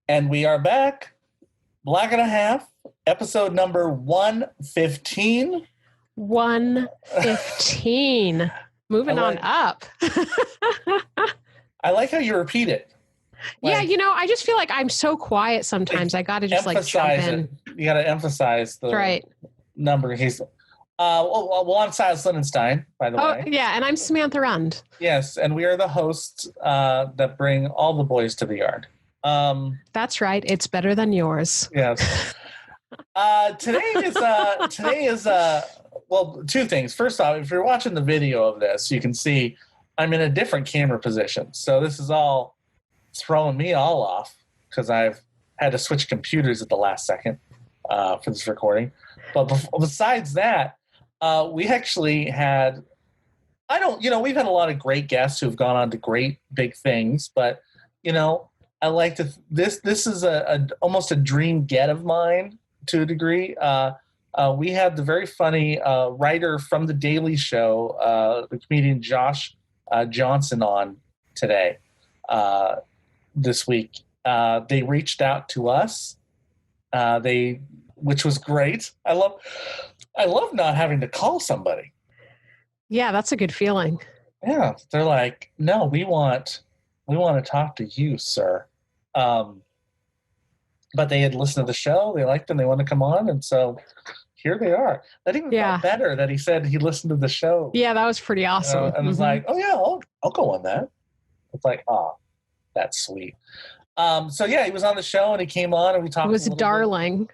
And we are back. Black and a Half, episode number 115. 115. Moving on up. I like how you repeat it. Like, yeah, I just feel like I'm so quiet sometimes. I got to just jump in. You got to emphasize the number. He's I'm Silas Lindenstein, by the way. Oh, yeah, and I'm Samantha Rund. Yes, and we are the hosts that bring all the boys to the yard. That's right. It's better than yours. Yes. Today is two things. First off, if you're watching the video of this, you can see I'm in a different camera position. So this is all throwing me all off because I've had to switch computers at the last second for this recording. But besides that, we actually had we've had a lot of great guests who've gone on to great big things, but I like to this is almost a dream get of mine to a degree. We had the very funny writer from The Daily Show, the comedian Josh Johnson, on today this week. They reached out to us, which was great. I love not having to call somebody. Yeah, that's a good feeling. Yeah, they're like, no, we want to talk to you, sir. But they had listened to the show, they liked them, they wanted to come on, and so here they are. That even felt better that he said he listened to the show. Yeah, that was pretty awesome. And was like, oh yeah, I'll go on that. It's like, that's sweet. So yeah, he was on the show and he came on and we talked. It was darling.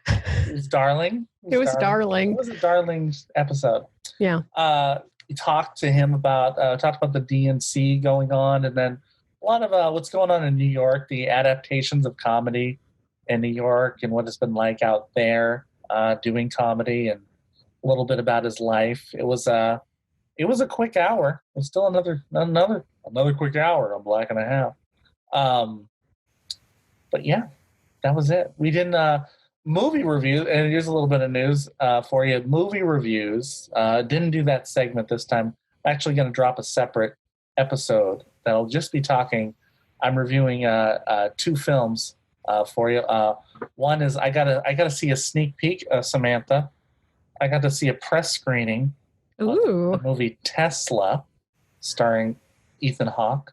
It was darling. It was darling. It was a darling episode. Yeah. We talked to him about the DNC going on, and then a lot of what's going on in New York, the adaptations of comedy in New York, and what it's been like out there doing comedy, and a little bit about his life. It was a quick hour. It's still another quick hour on Black and a Half. But yeah, that was it. We didn't movie review, and here's a little bit of news for you. Movie reviews. Didn't do that segment this time. I'm actually going to drop a separate episode that'll just be talking. I'm reviewing two films for you. One is I gotta see a sneak peek, Samantha. I got to see a press screening of the movie Tesla, starring Ethan Hawke.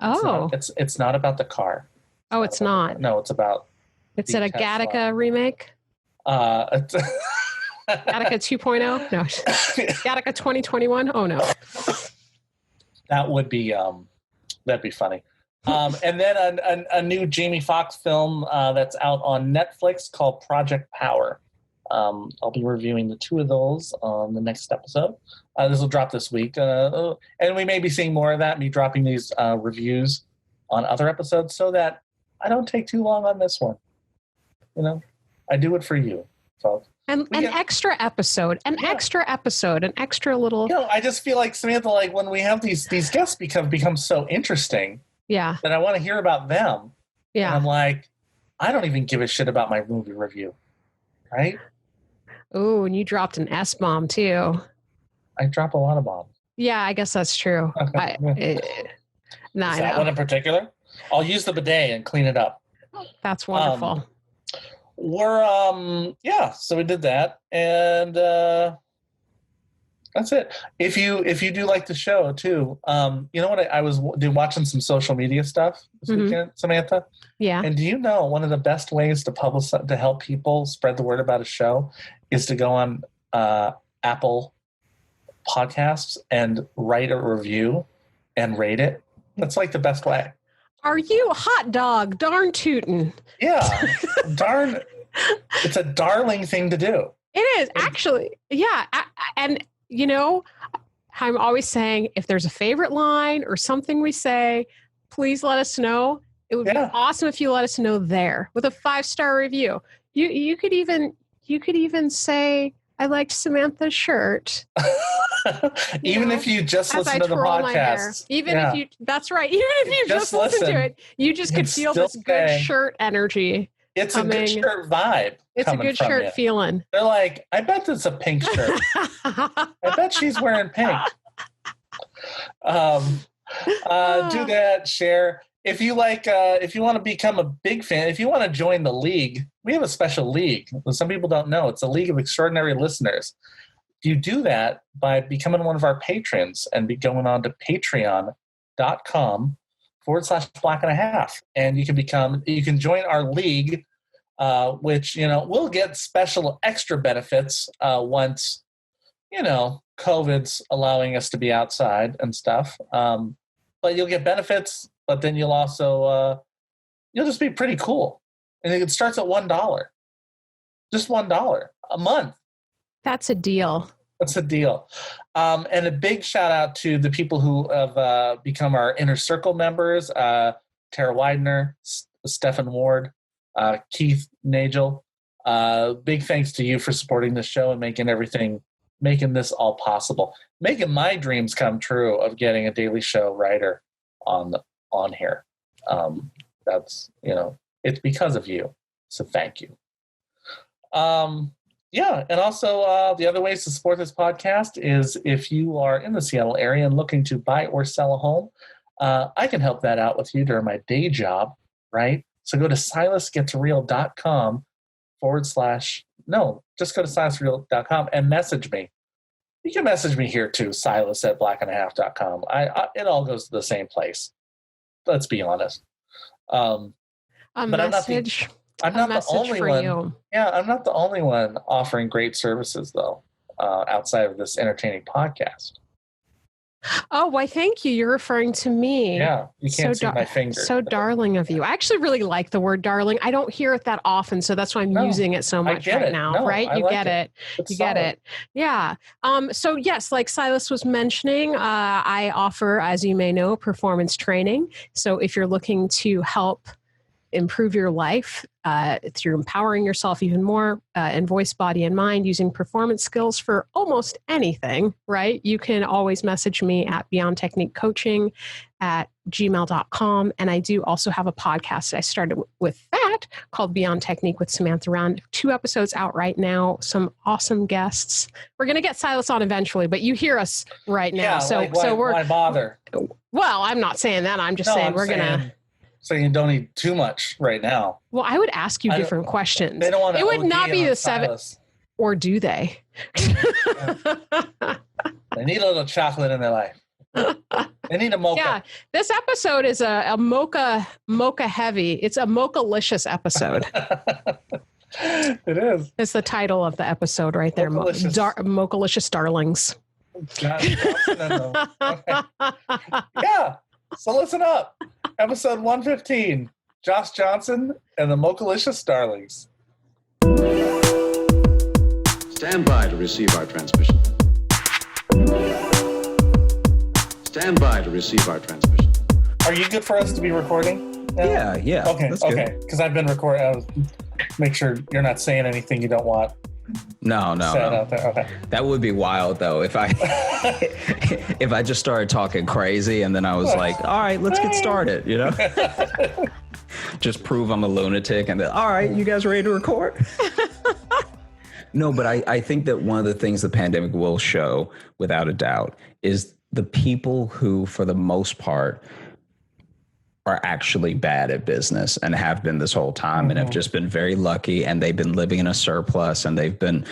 It's not about the car. It's not. No, it's about. It's a Gattaca remake. Gattaca 2.0? No. Gattaca 2021? Oh no. That would be that'd be funny. And then a new Jamie Foxx film that's out on Netflix called Project Power. I'll be reviewing the two of those on the next episode. This will drop this week. And we may be seeing more of that, me dropping these reviews on other episodes so that I don't take too long on this one. I do it for you, folks. And an extra episode, an extra little. I just feel like, Samantha, like when we have these guests become so interesting. Yeah. That I want to hear about them. Yeah. And I'm like, I don't even give a shit about my movie review. Right? Oh, and you dropped an S-bomb too. I drop a lot of bombs. Yeah, I guess that's true. Is that one in particular? I'll use the bidet and clean it up. That's wonderful. So we did that, and that's it. If you do like the show too, you know what? I was watching some social media stuff this weekend, Samantha. Yeah. And do you know one of the best ways to help people spread the word about a show is to go on Apple Podcasts and write a review and rate it? That's like the best way. Are you hot dog? Darn tootin'. Yeah. Darn. It's a darling thing to do. It is, actually. Yeah. And, I'm always saying, if there's a favorite line or something we say, please let us know. It would be awesome if you let us know there with a 5-star review. You could even say, I liked Samantha's shirt. Even if you just listen to the podcast. That's right. Even if you just listen to it, you just could feel this good shirt energy. It's a good shirt vibe. It's a good shirt feeling. They're like, I bet it's a pink shirt. I bet she's wearing pink. Do that, share. if you if you want to become a big fan, if you want to join the league, we have a special league. Some people don't know. It's a League of Extraordinary Listeners. You do that by becoming one of our patrons and be going on to patreon.com/black and a half. And you can join our league, which, we'll get special extra benefits once, COVID's allowing us to be outside and stuff. But you'll get benefits, but then you'll also, you'll just be pretty cool. And it starts at $1. Just $1 a month. That's a deal. That's a deal. And a big shout out to the people who have become our Inner Circle members, Tara Widener, Stephen Ward, Keith Nagel. Big thanks to you for supporting the show and making this all possible. Making my dreams come true of getting a daily show writer on here. That's, it's because of you. So thank you. Yeah, and also the other ways to support this podcast is if you are in the Seattle area and looking to buy or sell a home, I can help that out with you during my day job, right? So go to silasgetsreal.com just go to silasreal.com and message me. You can message me here too, silas@blackandhalf.com. It all goes to the same place. Let's be honest. But I'm not the only one. Yeah, I'm not the only one offering great services though, outside of this entertaining podcast. Oh, why? Thank you. You're referring to me. Yeah, you can't see my finger. So darling of you. I actually really like the word darling. I don't hear it that often, so that's why I'm using it so much right now. No, right? You get it. You get it. Yeah. So yes, like Silas was mentioning, I offer, as you may know, performance training. So if you're looking to help improve your life through empowering yourself even more in voice, body, and mind using performance skills for almost anything, right? You can always message me at beyondtechniquecoaching@gmail.com. And I do also have a podcast that I started with that called Beyond Technique with Samantha and 2 episodes out right now. Some awesome guests. We're going to get Silas on eventually, but you hear us right now. Yeah, why bother? Well, I'm not saying that. I'm just saying we're going to... So you don't eat too much right now. Well, I would ask you different questions. They don't want to. It would not be the 7, or do they? They need a little chocolate in their life. They need a mocha. Yeah, this episode is a mocha heavy. It's a mocha-licious episode. It is. It's the title of the episode right there. Mocha-licious darlings. Okay. Yeah. So listen up. Episode 115, Josh Johnson and the Mochalicious Darlings. Stand by to receive our transmission. Stand by to receive our transmission. Are you good for us to be recording now? Yeah. Okay. Because I've been recording. Make sure you're not saying anything you don't want. No. Okay. That would be wild though if I if I just started talking crazy and then I was like, all right, let's get started, just prove I'm a lunatic and then, all right, you guys ready to record? No, but I think that one of the things the pandemic will show without a doubt is the people who, for the most part, are actually bad at business and have been this whole time and have just been very lucky and they've been living in a surplus and they've been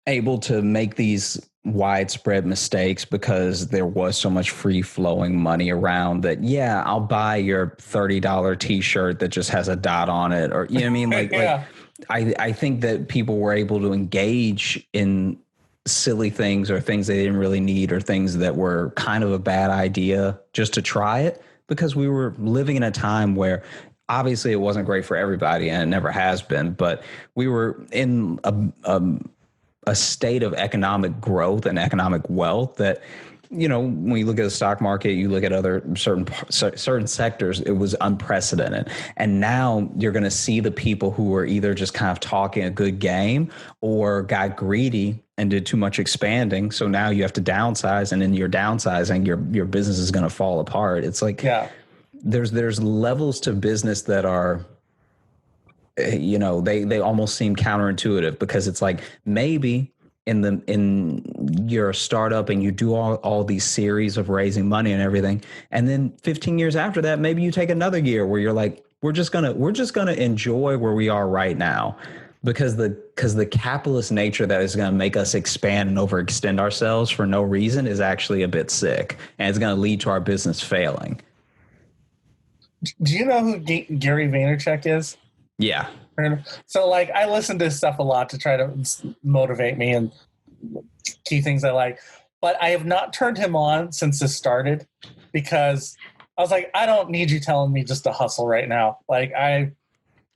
able to make these widespread mistakes because there was so much free flowing money around that, yeah, I'll buy your $30 t-shirt that just has a dot on it, or, you know what I mean? Like, yeah. I think that people were able to engage in silly things or things they didn't really need or things that were kind of a bad idea just to try it, because we were living in a time where obviously it wasn't great for everybody and it never has been, but we were in a state of economic growth and economic wealth that, when you look at the stock market, you look at other certain sectors, it was unprecedented. And now you're going to see the people who are either just kind of talking a good game or got greedy and did too much expanding. So now you have to downsize, and in your downsizing, your business is going to fall apart. It's like, there's levels to business that are, they almost seem counterintuitive, because it's like, maybe in your startup and you do all these series of raising money and everything, and then 15 years after that, maybe you take another year where you're like, we're just gonna enjoy where we are right now, because the capitalist nature that is going to make us expand and overextend ourselves for no reason is actually a bit sick, and it's going to lead to our business failing. Do you know who Gary Vaynerchuk is? Yeah. So like, I listen to his stuff a lot to try to motivate me and key things I like, but I have not turned him on since this started, because I was like, I don't need you telling me just to hustle right now. Like,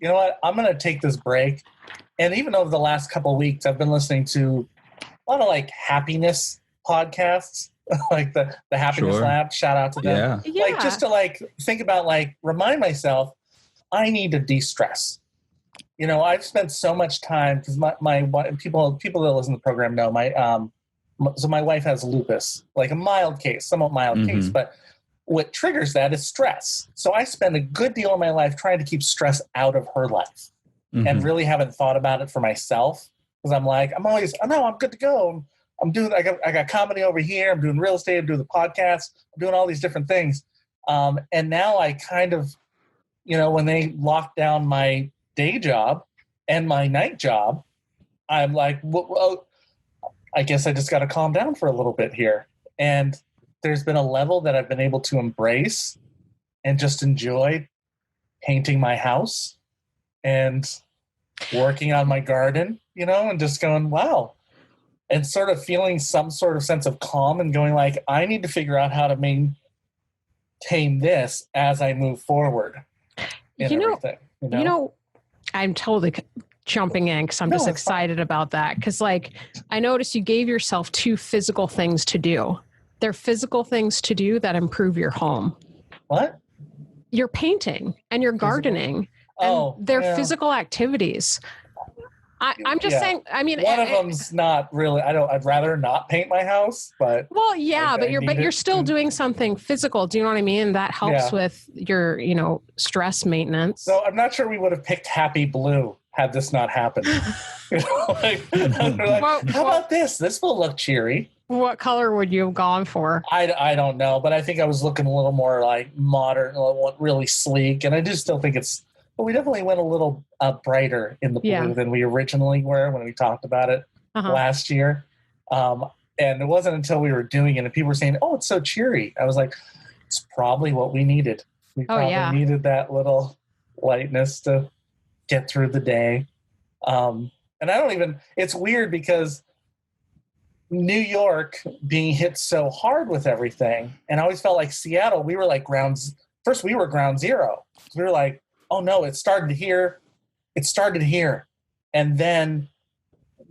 you know what? I'm going to take this break. And even over the last couple of weeks, I've been listening to a lot of like happiness podcasts, like the Happiness Lab. Shout out to them. Yeah. Like, just to like think about, like, remind myself, I need to de-stress. You know, I've spent so much time, because my people that listen to the program know so my wife has lupus, like a mild case, somewhat mild case, but what triggers that is stress. So I spend a good deal of my life trying to keep stress out of her life, and really haven't thought about it for myself, because I'm like, I'm good to go. I'm doing, I got comedy over here. I'm doing real estate. I'm doing the podcast. I'm doing all these different things. And now I kind of, you know, when they locked down my day job and my night job, I'm like, well, I guess I just got to calm down for a little bit here. And there's been a level that I've been able to embrace and just enjoy painting my house and working on my garden, you know, and just going, wow. And sort of feeling some sort of sense of calm and going like, I need to figure out how to maintain this as I move forward. You know, I'm totally jumping in because I'm just excited about that. Because, like, I noticed you gave yourself 2 physical things to do. They're physical things to do that improve your home. What? You're painting and you're gardening. And they're physical activities. I'm just saying, I mean, one of them's not really, I'd rather not paint my house, but. Well, yeah, but you're still doing something physical. Do you know what I mean? That helps with your, you know, stress maintenance. So I'm not sure we would have picked Happy Blue had this not happened. You know, like, how about this? This will look cheery. What color would you have gone for? I don't know, but I think I was looking a little more like modern, really sleek. And I do still think but we definitely went a little brighter in the blue than we originally were when we talked about it last year. And it wasn't until we were doing it and people were saying, oh, it's so cheery. I was like, it's probably what we needed. We probably needed that little lightness to get through the day. And it's weird because New York being hit so hard with everything, and I always felt like Seattle, we were like ground zero. We were like, oh no, it started here. And then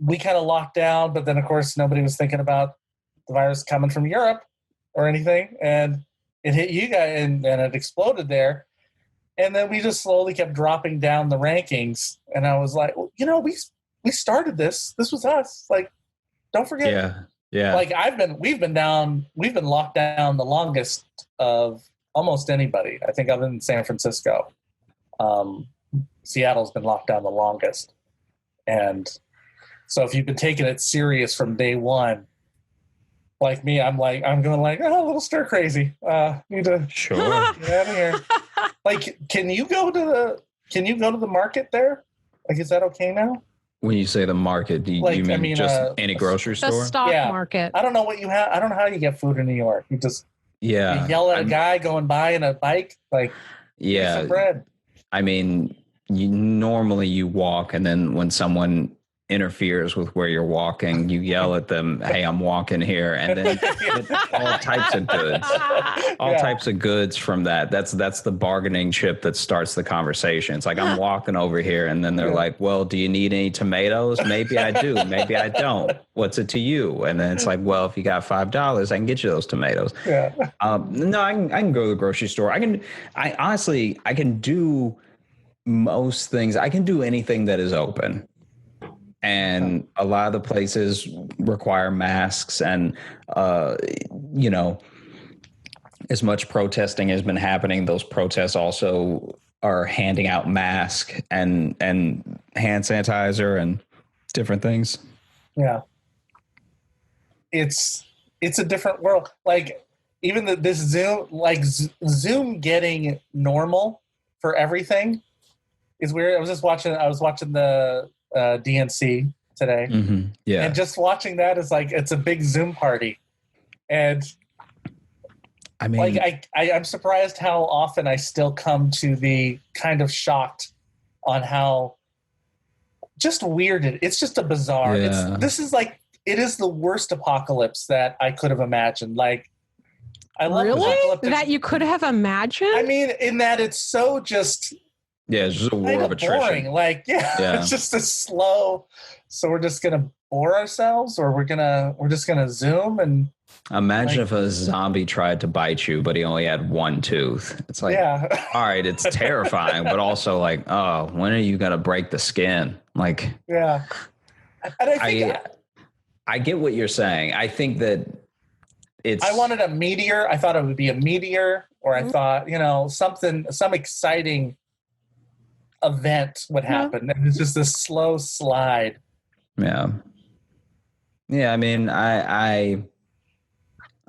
we kind of locked down, but then of course nobody was thinking about the virus coming from Europe or anything. And it hit you guys and it exploded there. And then we just slowly kept dropping down the rankings. And I was like, well, you know, we started this. This was us. Like, don't forget. Yeah. Like we've been locked down the longest of almost anybody, I think, other than San Francisco. Seattle's been locked down the longest. And so if you've been taking it serious from day one, like me, I'm going like, a little stir crazy. Need to get out of here. Like, can you go to the market there? Like, is that okay now? When you say the market, do you mean just any grocery store? The stock market. I don't know what you have. I don't know how you get food in New York. You just you yell at a guy going by in a bike, like, give some bread. I mean, you walk, and then when someone interferes with where you're walking, you yell at them, hey, I'm walking here. And then all types of goods. Types of goods from that. That's the bargaining chip that starts the conversation. It's like, I'm walking over here, and then they're like, well, do you need any tomatoes? Maybe I do. Maybe I don't. What's it to you? And then it's like, well, if you got $5, I can get you those tomatoes. Yeah. No, I can go to the grocery store. I can do most things. I can do anything that is open. And a lot of the places require masks, and, as much protesting has been happening, those protests also are handing out masks and hand sanitizer and different things. Yeah. it's a different world. Like even this Zoom, like Zoom getting normal for everything is weird. I was watching the DNC today, and just watching that is like it's a big Zoom party, and I mean, like I'm surprised how often I still come to the kind of shocked on how just weird it's just a bizarre. Yeah. It is the worst apocalypse that I could have imagined. Like, I love really that you could have imagined. I mean, in that it's so just. Yeah, it's just a war of attrition. Boring. Like, it's just a slow. So we're just gonna bore ourselves, or we're just gonna Zoom and. Imagine if a zombie tried to bite you, but he only had one tooth. It's like, all right, it's terrifying, but also like, oh, when are you gonna break the skin? Like, yeah. And I get what you're saying. I think that I wanted a meteor. I thought it would be a meteor, or I thought, some exciting event would happen. And it's just a slow slide. Yeah. Yeah. I mean, I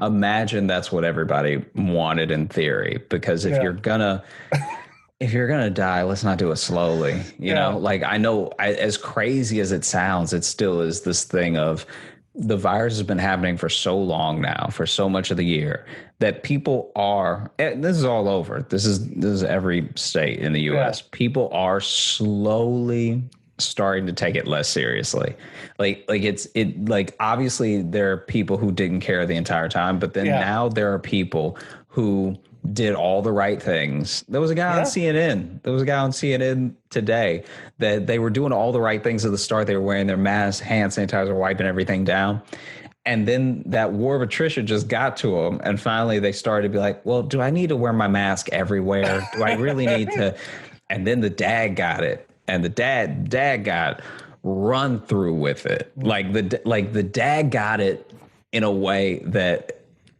imagine that's what everybody wanted in theory, because if you're gonna die, let's not do it slowly. You know, like I know as crazy as it sounds, it still is this thing of the virus has been happening for so long now, for so much of the year, that people are, this is all over. This is every state in the US. People are slowly starting to take it less seriously. Like obviously there are people who didn't care the entire time, but then now there are people who did all the right things. There was a guy on CNN. There was a guy on CNN today that they were doing all the right things at the start. They were wearing their masks, hand sanitizer, wiping everything down. And then that war of attrition just got to them. And finally they started to be like, well, do I need to wear my mask everywhere? Do I really need to? And then the dad got it. And the dad got run through with it. Like the dad got it in a way that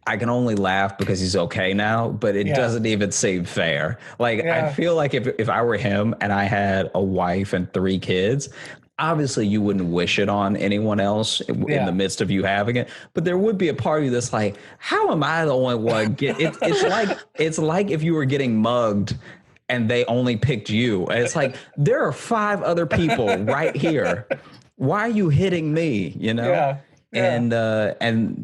I can only laugh because he's okay now, but it doesn't even seem fair. Like, I feel like if I were him and I had a wife and 3 kids, obviously you wouldn't wish it on anyone else in the midst of you having it. But there would be a part of you that's like, how am I the only one? It's like if you were getting mugged and they only picked you. And it's like, there are 5 other people right here. Why are you hitting me? You know? Yeah. And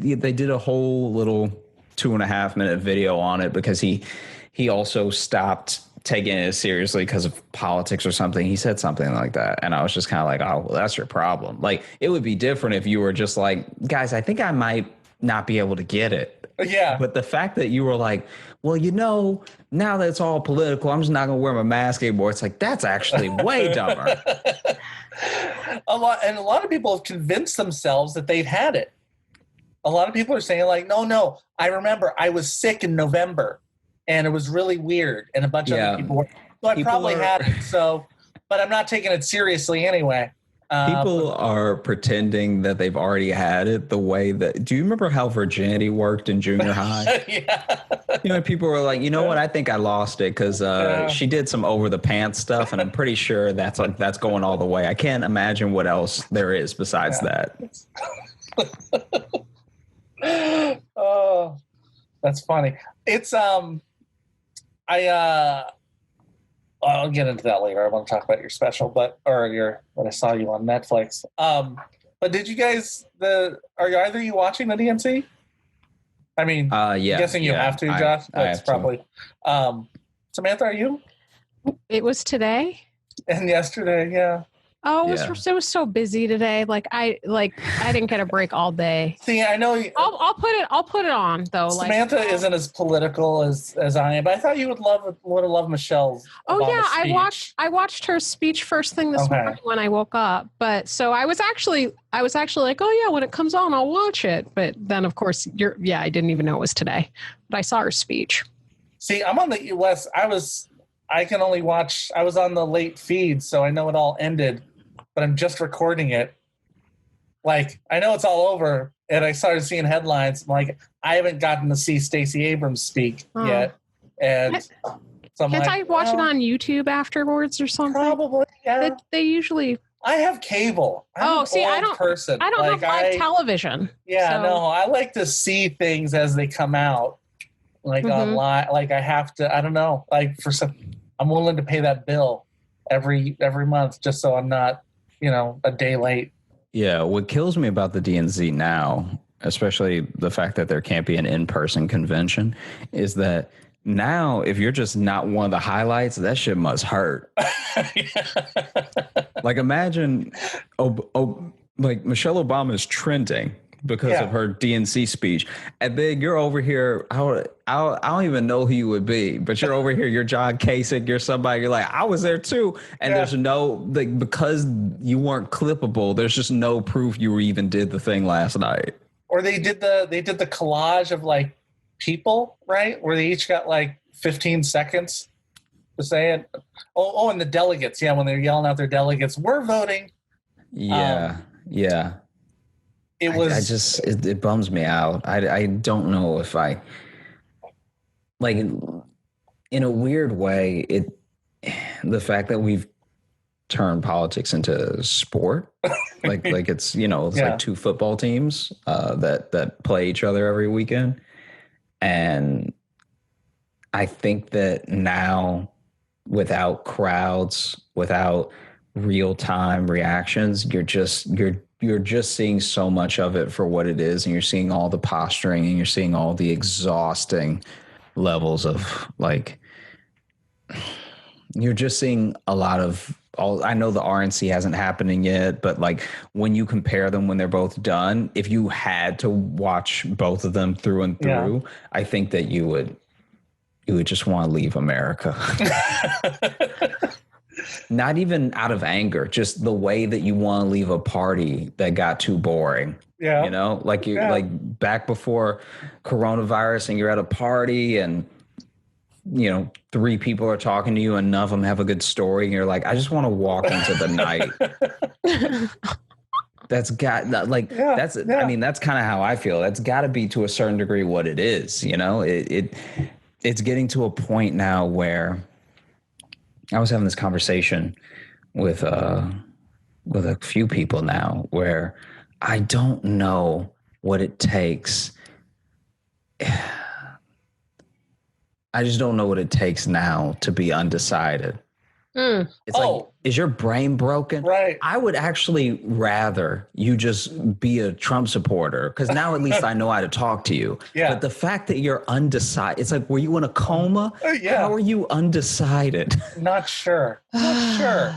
they did a whole little 2.5-minute video on it because he also stopped taking it seriously because of politics or something. He said something like that. And I was just kind of like, oh, well, that's your problem. Like, it would be different if you were just like, guys, I think I might not be able to get it. Yeah. But the fact that you were like, well, now that it's all political, I'm just not going to wear my mask anymore. It's like, that's actually way dumber. A lot of people have convinced themselves that they've had it. A lot of people are saying like, no, I remember I was sick in November and it was really weird. And a bunch of other people were, so I probably had it. So, but I'm not taking it seriously anyway. People are pretending that they've already had it the way that, do you remember how virginity worked in junior high? Yeah. People were like, you know what? I think I lost it because she did some over the pants stuff. And I'm pretty sure that's going all the way. I can't imagine what else there is besides that. Oh, that's funny. It's, I'll get into that later. I want to talk about your special, when I saw you on Netflix. But did you guys, are either of you watching the DNC? I mean, I'm guessing you have to, Josh. That's probably. Samantha, are you? It was today. And yesterday, yeah. Oh, it was so busy today. I didn't get a break all day. See, I know. I'll put it on though. Samantha isn't as political as I am, but I thought you would have loved Michelle's. Oh Obama yeah, speech. I watched her speech first thing this morning when I woke up. But so I was actually like, oh yeah, when it comes on, I'll watch it. But then of course I didn't even know it was today. But I saw her speech. See, I'm on the US. I can only watch. I was on the late feed, so I know it all ended. But I'm just recording it. Like, I know it's all over, and I started seeing headlines. I'm like, I haven't gotten to see Stacey Abrams speak yet. And so I'm Can't I watch it on YouTube afterwards or something? Probably, yeah. They usually I have cable. I'm an old person. I don't have live television. Yeah, no, I like to see things as they come out, like online. Like I have to. I don't know. Like I'm willing to pay that bill every month just so I'm not, a day late. Yeah, what kills me about the DNC now, especially the fact that there can't be an in-person convention, is that now if you're just not one of the highlights, that shit must hurt. Like imagine, like Michelle Obama is trending because of her DNC speech, and then you're over here. I don't even know who you would be, but you're over here. You're John Kasich. You're somebody. You're like, I was there too, and there's no because you weren't clippable. There's just no proof you even did the thing last night. Or they did the collage of like people, right? Where they each got like 15 seconds to say it. Oh, and the delegates, when they're yelling out their delegates, we're voting. Yeah. It bums me out. I don't know if I like in a weird way, the fact that we've turned politics into sport, like it's, like two football teams that play each other every weekend. And I think that now without crowds, without real time reactions, you're just seeing so much of it for what it is, and you're seeing all the posturing, and you're seeing all the exhausting levels of like, you're just seeing a lot of I know the RNC hasn't happening yet, but like when you compare them when they're both done, if you had to watch both of them through and through, I think that you would just want to leave America. Not even out of anger, just the way that you want to leave a party that got too boring. Yeah. Like back before coronavirus and you're at a party and, 3 people are talking to you and none of them have a good story. And you're like, I just want to walk into the night. That's kind of how I feel. That's got to be to a certain degree what it is. It's getting to a point now where I was having this conversation with a few people now where I don't know what it takes. I just don't know what it takes now to be undecided. It's like, is your brain broken? Right. I would actually rather you just be a Trump supporter because now at least I know how to talk to you. Yeah. But the fact that you're undecided, it's like, were you in a coma? How are you undecided? Not sure. Not sure.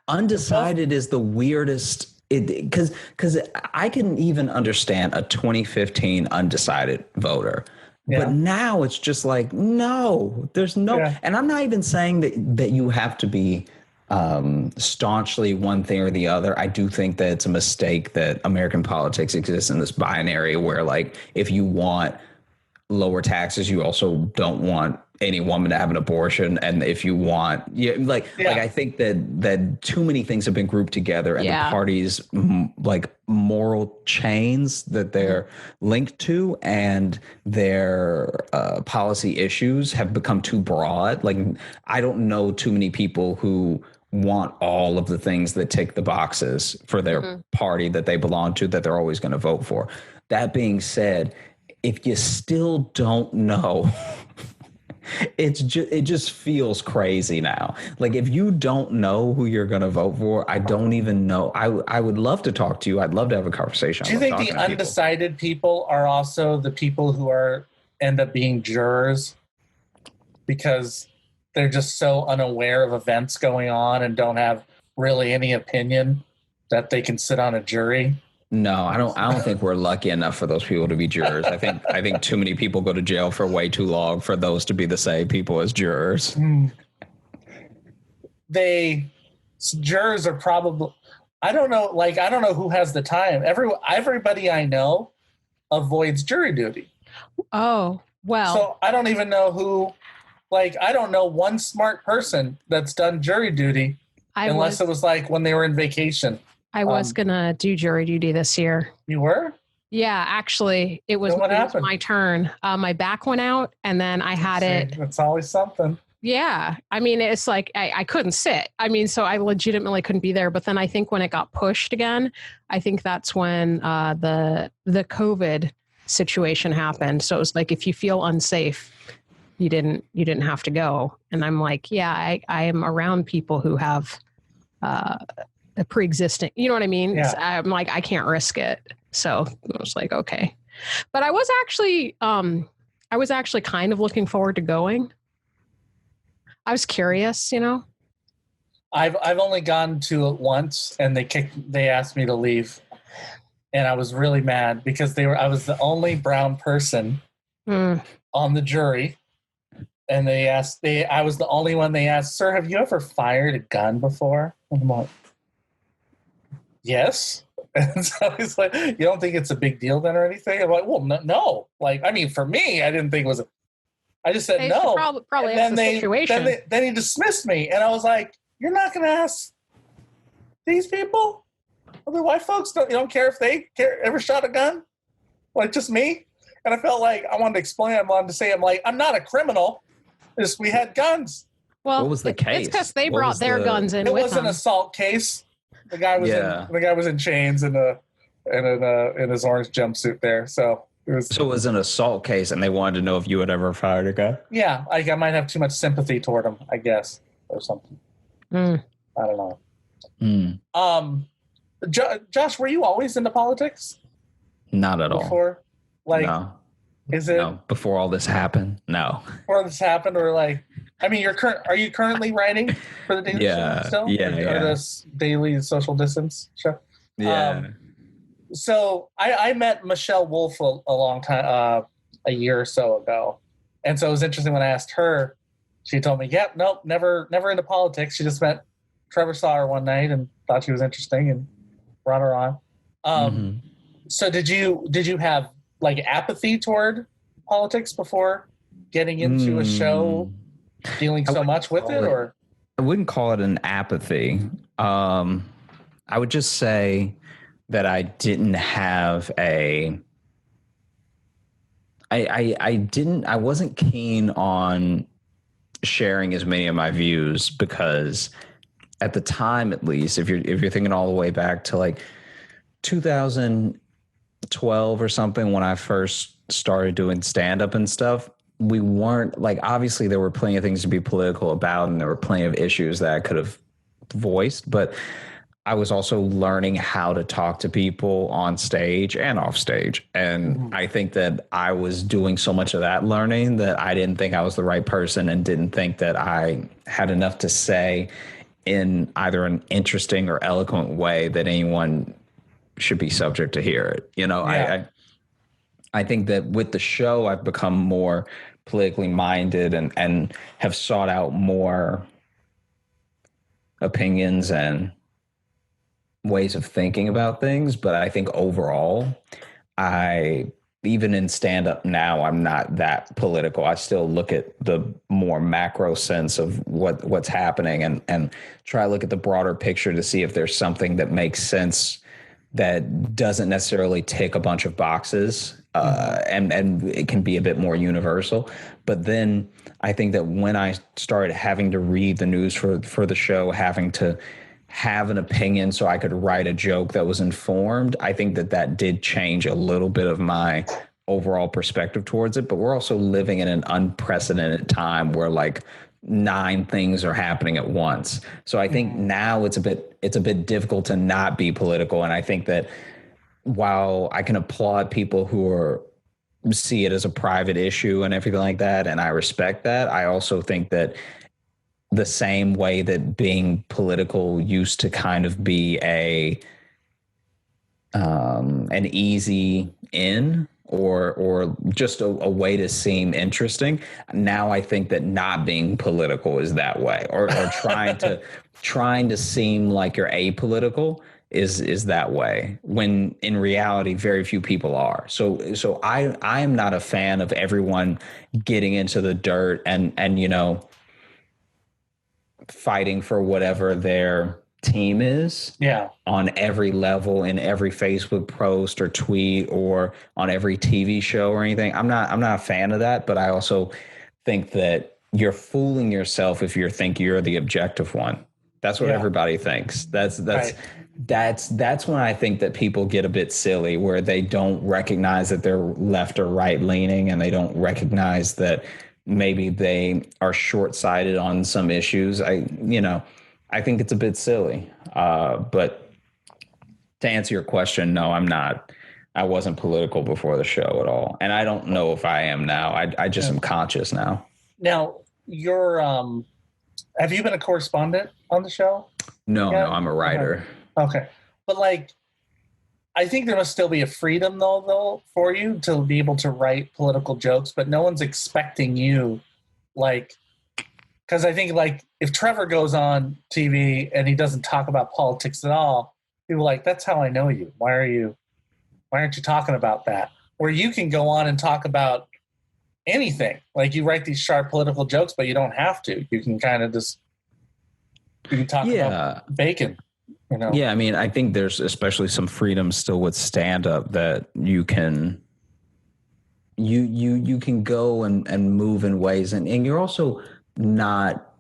Undecided is the weirdest. Because I can even understand a 2015 undecided voter. Yeah. But now it's just like, no, there's no. Yeah. And I'm not even saying that you have to be staunchly one thing or the other. I do think that it's a mistake that American politics exists in this binary where, like, if you want lower taxes, you also don't want any woman to have an abortion. And if you want, I think that too many things have been grouped together and the parties like moral chains that they're linked to and their policy issues have become too broad. Like, I don't know too many people who want all of the things that tick the boxes for their party that they belong to, that they're always going to vote for. That being said, if you still don't know, it just feels crazy now. Like, if you don't know who you're going to vote for, I don't even know. I would love to talk to you. I'd love to have a conversation. Do you think the undecided people are also the people who end up being jurors because they're just so unaware of events going on and don't have really any opinion that they can sit on a jury? No, I don't think we're lucky enough for those people to be jurors. I think too many people go to jail for way too long for those to be the same people as jurors. Jurors are probably, I don't know who has the time. Everybody I know avoids jury duty. Oh, well. So I don't even know who, I don't know one smart person that's done jury duty unless it was like when they were in vacation. I was going to do jury duty this year. You were? Yeah, actually, it was my turn. My back went out, and then I had it. That's always something. Yeah. I mean, it's like I couldn't sit. I mean, so I legitimately couldn't be there. But then I think when it got pushed again, I think that's when the COVID situation happened. So it was like, if you feel unsafe, you didn't have to go. And I'm like, yeah, I am around people who have a pre-existing, you know what I mean? Yeah. So I'm like, I can't risk it. So I was like, okay. But I was actually kind of looking forward to going. I was curious, you know. I've only gone to it once, and they asked me to leave, and I was really mad because I was the only brown person on the jury, and I was the only one they asked, "Sir, have you ever fired a gun before?" And I'm like, "Yes." And so he's like, "You don't think it's a big deal then or anything?" I'm like, "Well, no. Like, I mean, for me, I didn't think it was. I just said no." Probably and the situation. Then he dismissed me, and I was like, "You're not going to ask these people? Other white folks you don't care if they ever shot a gun? Like, just me?" And I felt like I wanted to explain. I wanted to say, I'm like, I'm not a criminal. Just we had guns. Well, what was the case? It's because they brought their guns in. It with was them. an assault case. The guy was in chains and in his orange jumpsuit there. So it was an assault case, and they wanted to know if you had ever fired a gun. Yeah, like I might have too much sympathy toward him, I guess, or something. I don't know. Josh, were you always into politics? Not at all. Before, like, no. Is it before all this happened? No. Before this happened, or like, I mean, are you currently writing for the Daily Show still? Or this Daily Social Distance show? Yeah. So I met Michelle Wolf a long time, a year or so ago, and so it was interesting when I asked her. She told me, "Yep, nope, never into politics. She just met Trevor saw her one night and thought she was interesting and brought her on." So did you have like apathy toward politics before getting into a show dealing so much with it, or I wouldn't call it an apathy. I would just say that I didn't have I wasn't keen on sharing as many of my views, because at the time, at least, if you're thinking all the way back to like 2012 or something, when I first started doing stand-up and stuff, we weren't like, obviously there were plenty of things to be political about, and there were plenty of issues that I could have voiced, but I was also learning how to talk to people on stage and off stage. And I think that I was doing so much of that learning that I didn't think I was the right person, and didn't think that I had enough to say in either an interesting or eloquent way that anyone should be subject to hear it. You know, yeah. I think that with the show, I've become more politically minded and have sought out more opinions and ways of thinking about things. But I think overall, even in stand-up now, I'm not that political. I still look at the more macro sense of what's happening and try to look at the broader picture to see if there's something that makes sense that doesn't necessarily tick a bunch of boxes, and it can be a bit more universal. But then I think that when I started having to read the news for the show, having to have an opinion so I could write a joke that was informed, I think that did change a little bit of my overall perspective towards it. But we're also living in an unprecedented time where like 9 things are happening at once. So I think now it's a bit difficult to not be political. And I think that while I can applaud people who see it as a private issue and everything like that, and I respect that, I also think that the same way that being political used to kind of be an easy in or just a way to seem interesting. Now I think that not being political is that way, or trying to seem like you're apolitical is that way, when in reality very few people are. So I am not a fan of everyone getting into the dirt and you know, fighting for whatever their team is on every level, in every Facebook post or tweet or on every TV show or anything. I'm not a fan of that, but I also think that you're fooling yourself if you think you're the objective one. That's what everybody thinks. That's when I think that people get a bit silly, where they don't recognize that they're left or right leaning, and they don't recognize that maybe they are short-sighted on some issues. I think it's a bit silly. But to answer your question, no, I'm not. I wasn't political before the show at all, and I don't know if I am now. I just am conscious now. Now, you're have you been a correspondent on the show? No, I'm a writer. Okay. But like, I think there must still be a freedom though for you to be able to write political jokes, but no one's expecting you, like, because I think like if Trevor goes on TV and he doesn't talk about politics at all, people are like, that's how I know you. Why aren't you talking about that? Or you can go on and talk about anything. Like, you write these sharp political jokes, but you don't have to. You can kind of just, you can talk about bacon, you know? Yeah. I mean, I think there's especially some freedom still with stand up that you can go and move in ways, and you're also not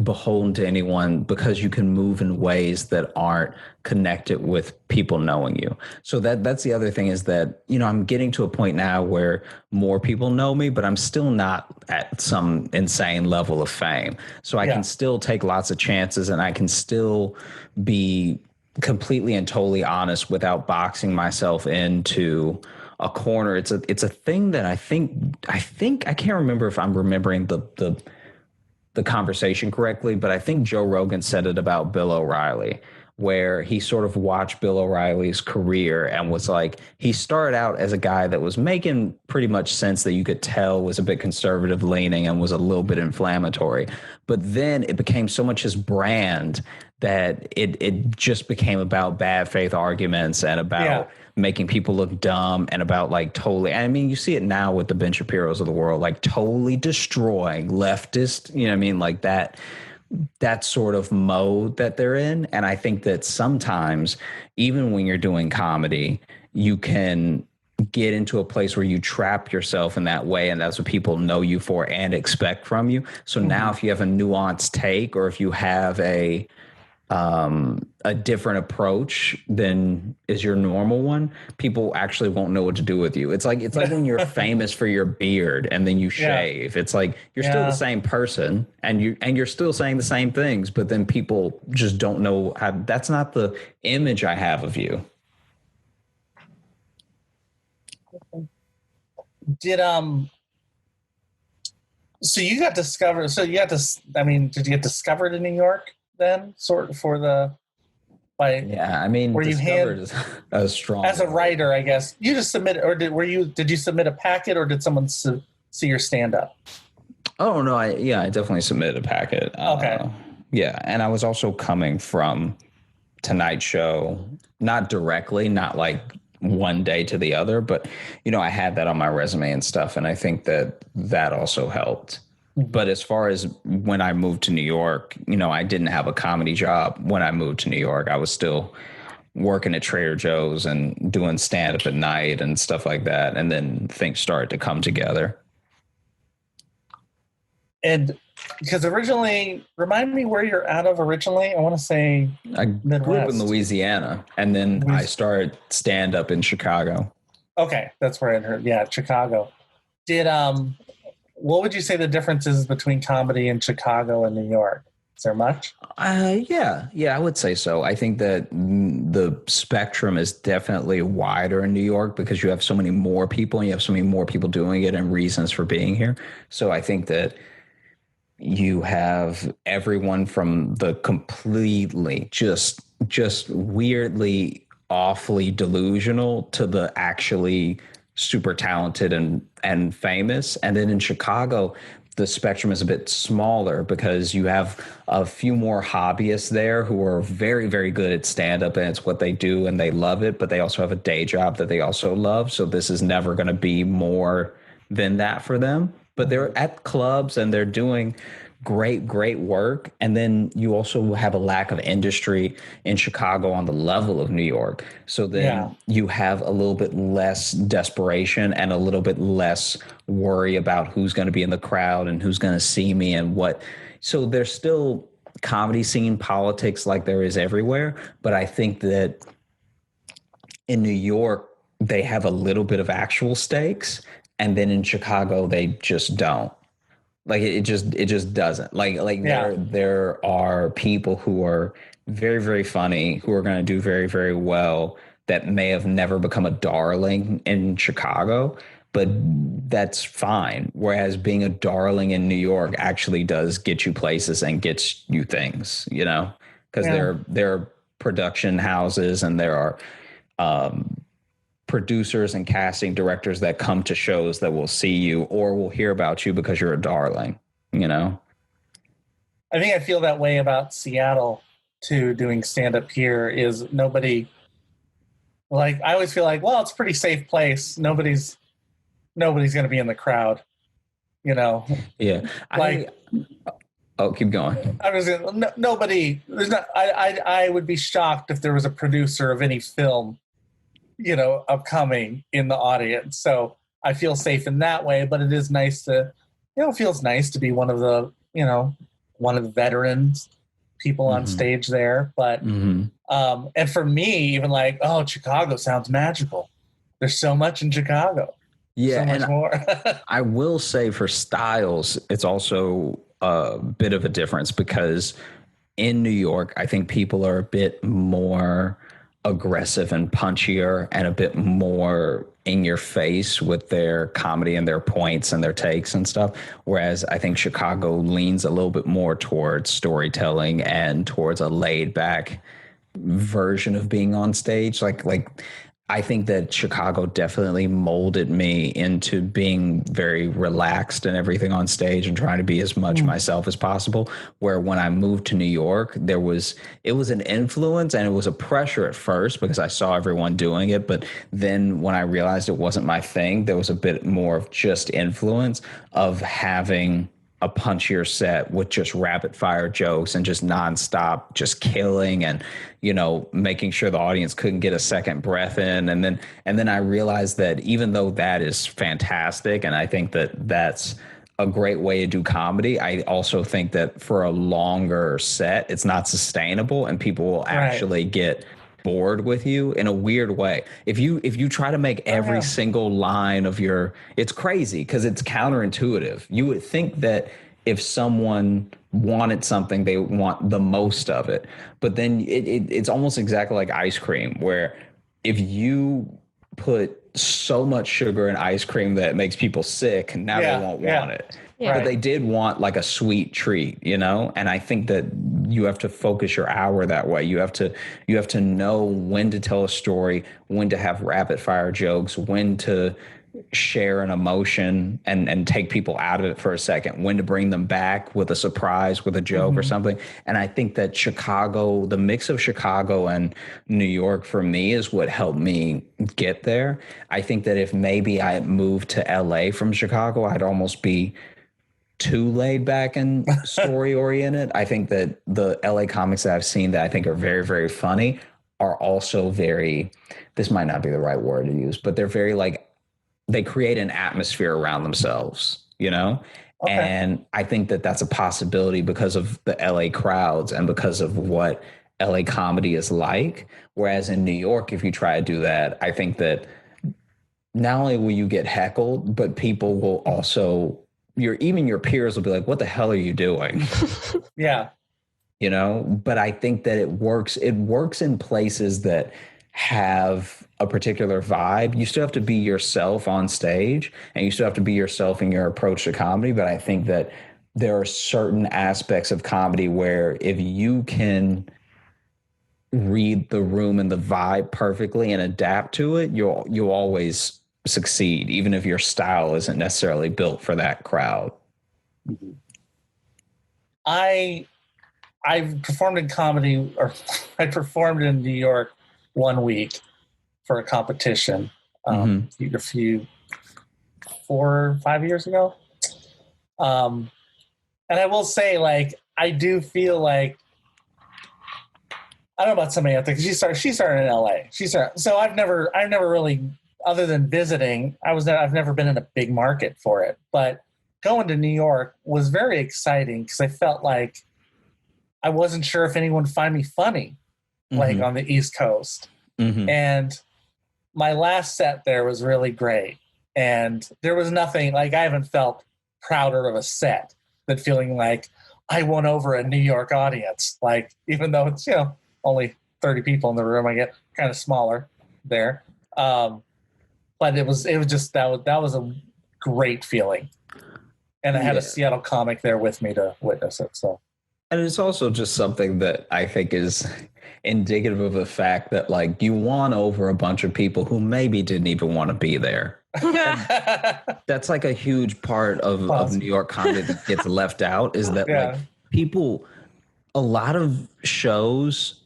beholden to anyone, because you can move in ways that aren't connected with people knowing you. So that's the other thing, is that, I'm getting to a point now where more people know me, but I'm still not at some insane level of fame. So I can still take lots of chances, and I can still be completely and totally honest without boxing myself into a corner. It's a thing that I think I can't remember if I'm remembering the conversation correctly, but I think Joe Rogan said it about Bill O'Reilly, where he sort of watched Bill O'Reilly's career and was like, he started out as a guy that was making pretty much sense, that you could tell was a bit conservative leaning and was a little bit inflammatory. But then it became so much his brand that it just became about bad faith arguments and about making people look dumb, and about like totally, I mean, you see it now with the Ben Shapiro's of the world, like totally destroying leftist, like that sort of mode that they're in. And I think that sometimes, even when you're doing comedy, you can get into a place where you trap yourself in that way, and that's what people know you for and expect from you. So now if you have a nuanced take, or if you have a different approach than is your normal one, people actually won't know what to do with you. It's like when you're famous for your beard and then you shave. It's like you're still the same person, and you're still saying the same things, but then people just don't know how. That's not the image I have of you. Did so you got discovered? So you got to? I mean, did you get discovered in New York then? Sort of for the. I mean, were discovered is a strong as a writer, I guess. You just submit, or did you submit a packet, or did someone see your stand up? Oh no, I definitely submitted a packet. Okay. And I was also coming from Tonight Show, not directly, not like one day to the other, but I had that on my resume and stuff, and I think that also helped. But as far as when I moved to New York, I didn't have a comedy job when I moved to New York. I was still working at Trader Joe's and doing stand-up at night and stuff like that. And then things started to come together. And because originally, remind me where you're out of originally. I want to say I grew up in Louisiana, and then I started stand-up in Chicago. Okay, that's where I heard. Yeah, Chicago. Did what would you say the difference is between comedy in Chicago and New York? Is there much? Yeah, I would say so. I think that the spectrum is definitely wider in New York, because you have so many more people, and you have so many more people doing it and reasons for being here. So I think that you have everyone from the completely just weirdly, awfully delusional to the actually super talented and famous. And then in Chicago, the spectrum is a bit smaller, because you have a few more hobbyists there who are very, very good at stand-up, and it's what they do and they love it, but they also have a day job that they also love. So this is never going to be more than that for them. But they're at clubs and they're doing great work. And then you also have a lack of industry in Chicago on the level of New York. So then you have a little bit less desperation and a little bit less worry about who's going to be in the crowd and who's going to see me and what. So there's still comedy scene politics like there is everywhere. But I think that in New York, they have a little bit of actual stakes. And then in Chicago, they just don't. Like it just doesn't. There are people who are very, very funny, who are going to do very, very well, that may have never become a darling in Chicago, but that's fine. Whereas being a darling in New York actually does get you places and gets you things, because there are production houses and there are producers and casting directors that come to shows that will see you or will hear about you because you're a darling, I think I feel that way about Seattle too, doing stand-up here. Is nobody, like, I always feel like, well, it's a pretty safe place. Nobody's going to be in the crowd, Yeah. Keep going. I was nobody. There's not. I would be shocked if there was a producer of any film, upcoming in the audience. So I feel safe in that way. But it is nice to, it feels nice to be one of the veterans people on stage there. But and for me, even like, Chicago sounds magical. There's so much in Chicago. Yeah, so much more. I will say for styles, it's also a bit of a difference because in New York, I think people are a bit more aggressive and punchier and a bit more in your face with their comedy and their points and their takes and stuff. Whereas I think Chicago leans a little bit more towards storytelling and towards a laid back version of being on stage. Like I think that Chicago definitely molded me into being very relaxed and everything on stage and trying to be as much myself as possible. Where when I moved to New York, it was an influence and it was a pressure at first because I saw everyone doing it. But then when I realized it wasn't my thing, there was a bit more of just influence of having a punchier set with just rapid fire jokes and just nonstop, just killing and, making sure the audience couldn't get a second breath in. And then I realized that even though that is fantastic, and I think that that's a great way to do comedy, I also think that for a longer set, it's not sustainable and people will actually get bored with you in a weird way. If you try to make every single line of it's crazy because it's counterintuitive. You would think that if someone wanted something, they want the most of it. But then it's almost exactly like ice cream, where if you put so much sugar in ice cream that it makes people sick, now they won't want it. Yeah. But they did want like a sweet treat, and I think that you have to focus your hour that way. You have to know when to tell a story, when to have rapid fire jokes, when to share an emotion and take people out of it for a second, when to bring them back with a surprise, with a joke or something. And I think that Chicago, the mix of Chicago and New York for me is what helped me get there. I think that if maybe I had moved to LA from Chicago, I'd almost be too laid back and story oriented. I think that the LA comics that I've seen that I think are very, very funny are also very, this might not be the right word to use, but they're very they create an atmosphere around themselves, Okay. And I think that that's a possibility because of the LA crowds and because of what LA comedy is like. Whereas in New York, if you try to do that, I think that not only will you get heckled, but people will also, even your peers will be like, what the hell are you doing? Yeah. But I think that it works in places that have a particular vibe. You still have to be yourself on stage and you still have to be yourself in your approach to comedy. But I think that there are certain aspects of comedy where if you can read the room and the vibe perfectly and adapt to it, you'll always succeed, even if your style isn't necessarily built for that crowd. I've performed in comedy, or I performed in New York one week for a competition a few 4 or 5 years ago. And I will say, like, I do feel like, I don't know about Samantha, because she started in LA. So I've never really, other than visiting, I've never been in a big market for it. But going to New York was very exciting because I felt like I wasn't sure if anyone would find me funny, like on the East Coast. And my last set there was really great. And there was nothing, like, I haven't felt prouder of a set than feeling like I won over a New York audience. Like, even though it's, only 30 people in the room, I get kind of smaller there. But it was just, that was a great feeling. And I had a Seattle comic there with me to witness it. So. And it's also just something that I think is indicative of the fact that, like, you won over a bunch of people who maybe didn't even want to be there. That's like a huge part of New York comedy that gets left out, is that like people, a lot of shows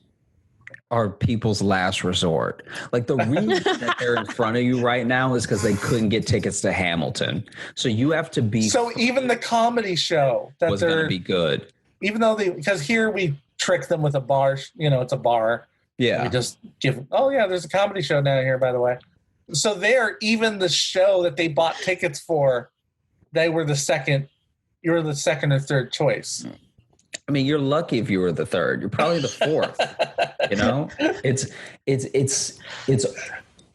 are people's last resort. Like, the reason that they're in front of you right now is because they couldn't get tickets to Hamilton. So you have to be. So even the comedy show that was going to be good. Even though because here we trick them with a bar, it's a bar. Yeah. We just give, there's a comedy show down here, by the way. So even the show that they bought tickets for, you were the second or third choice. I mean, you're lucky if you were the third. You're probably the fourth. It's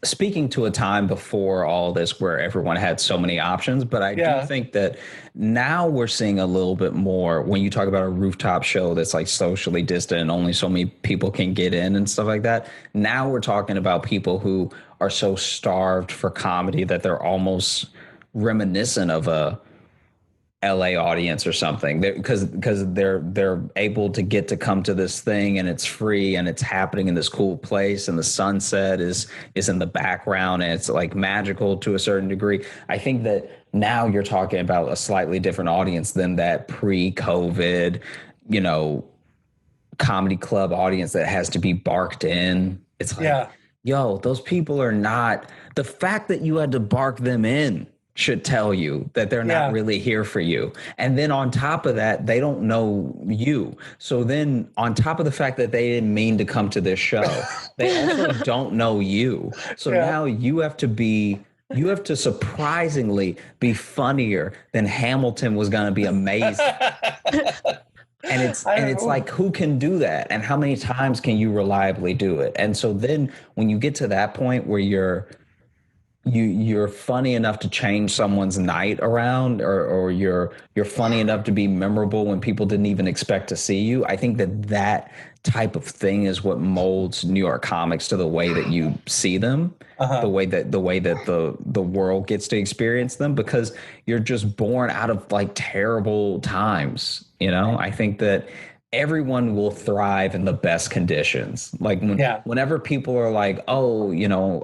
speaking to a time before all this where everyone had so many options. But I do think that now we're seeing a little bit more when you talk about a rooftop show that's like socially distant and only so many people can get in and stuff like that. Now we're talking about people who are so starved for comedy that they're almost reminiscent of a LA audience or something, because they're able to get to come to this thing and it's free and it's happening in this cool place and the sunset is in the background and it's like magical to a certain degree. I think that now you're talking about a slightly different audience than that pre-COVID, comedy club audience that has to be barked in. It's like, yo, those people are not, the fact that you had to bark them in should tell you that they're not really here for you. And then on top of that, they don't know you. So then on top of the fact that they didn't mean to come to this show, they also don't know you. So now you have to surprisingly be funnier than Hamilton was going to be amazing. And it's like, who can do that? And how many times can you reliably do it? And so then when you get to that point where you're funny enough to change someone's night around, or you're funny enough to be memorable when people didn't even expect to see you, I think that type of thing is what molds New York comics to the way that you see them, the way that the world gets to experience them, because you're just born out of like terrible times. I think that everyone will thrive in the best conditions. Like whenever people are like, oh,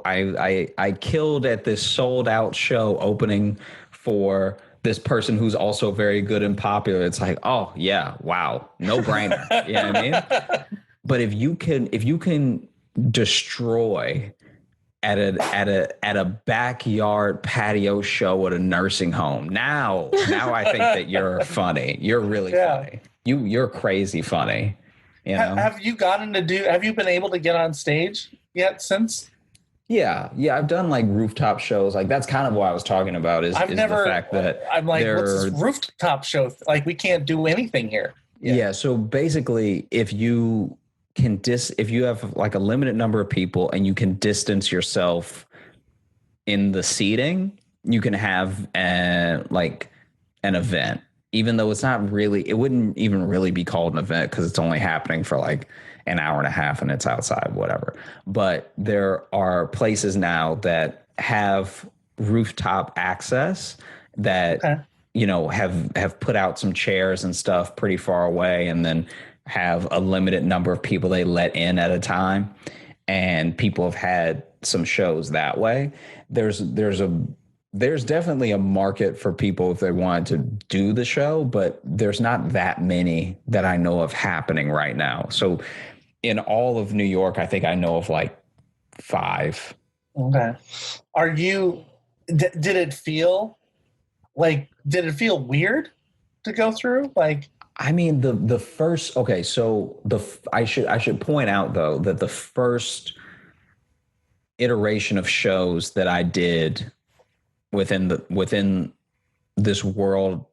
I killed at this sold out show opening for this person who's also very good and popular. It's like, oh yeah, wow, no brainer. You know what I mean? But if you can destroy at a backyard patio show at a nursing home, now I think that you're funny. You're really funny. You're crazy funny. Have you been able to get on stage yet since? Yeah. I've done like rooftop shows. Like, that's kind of what I was talking about is the fact that I'm like, what's this rooftop show? Like, we can't do anything here. Yeah. So basically, if you have like a limited number of people and you can distance yourself in the seating, you can have an event. Even though it wouldn't even really be called an event because it's only happening for like an hour and a half and it's outside, whatever. But there are places now that have rooftop access that, have put out some chairs and stuff pretty far away, and then have a limited number of people they let in at a time. And people have had some shows that way. There's definitely a market for people if they wanted to do the show, but there's not that many that I know of happening right now. So in all of New York, I think I know of like 5. Okay. Did it feel weird to go through? Like, I mean, the first, okay, so I should point out though that the first iteration of shows that I did within this world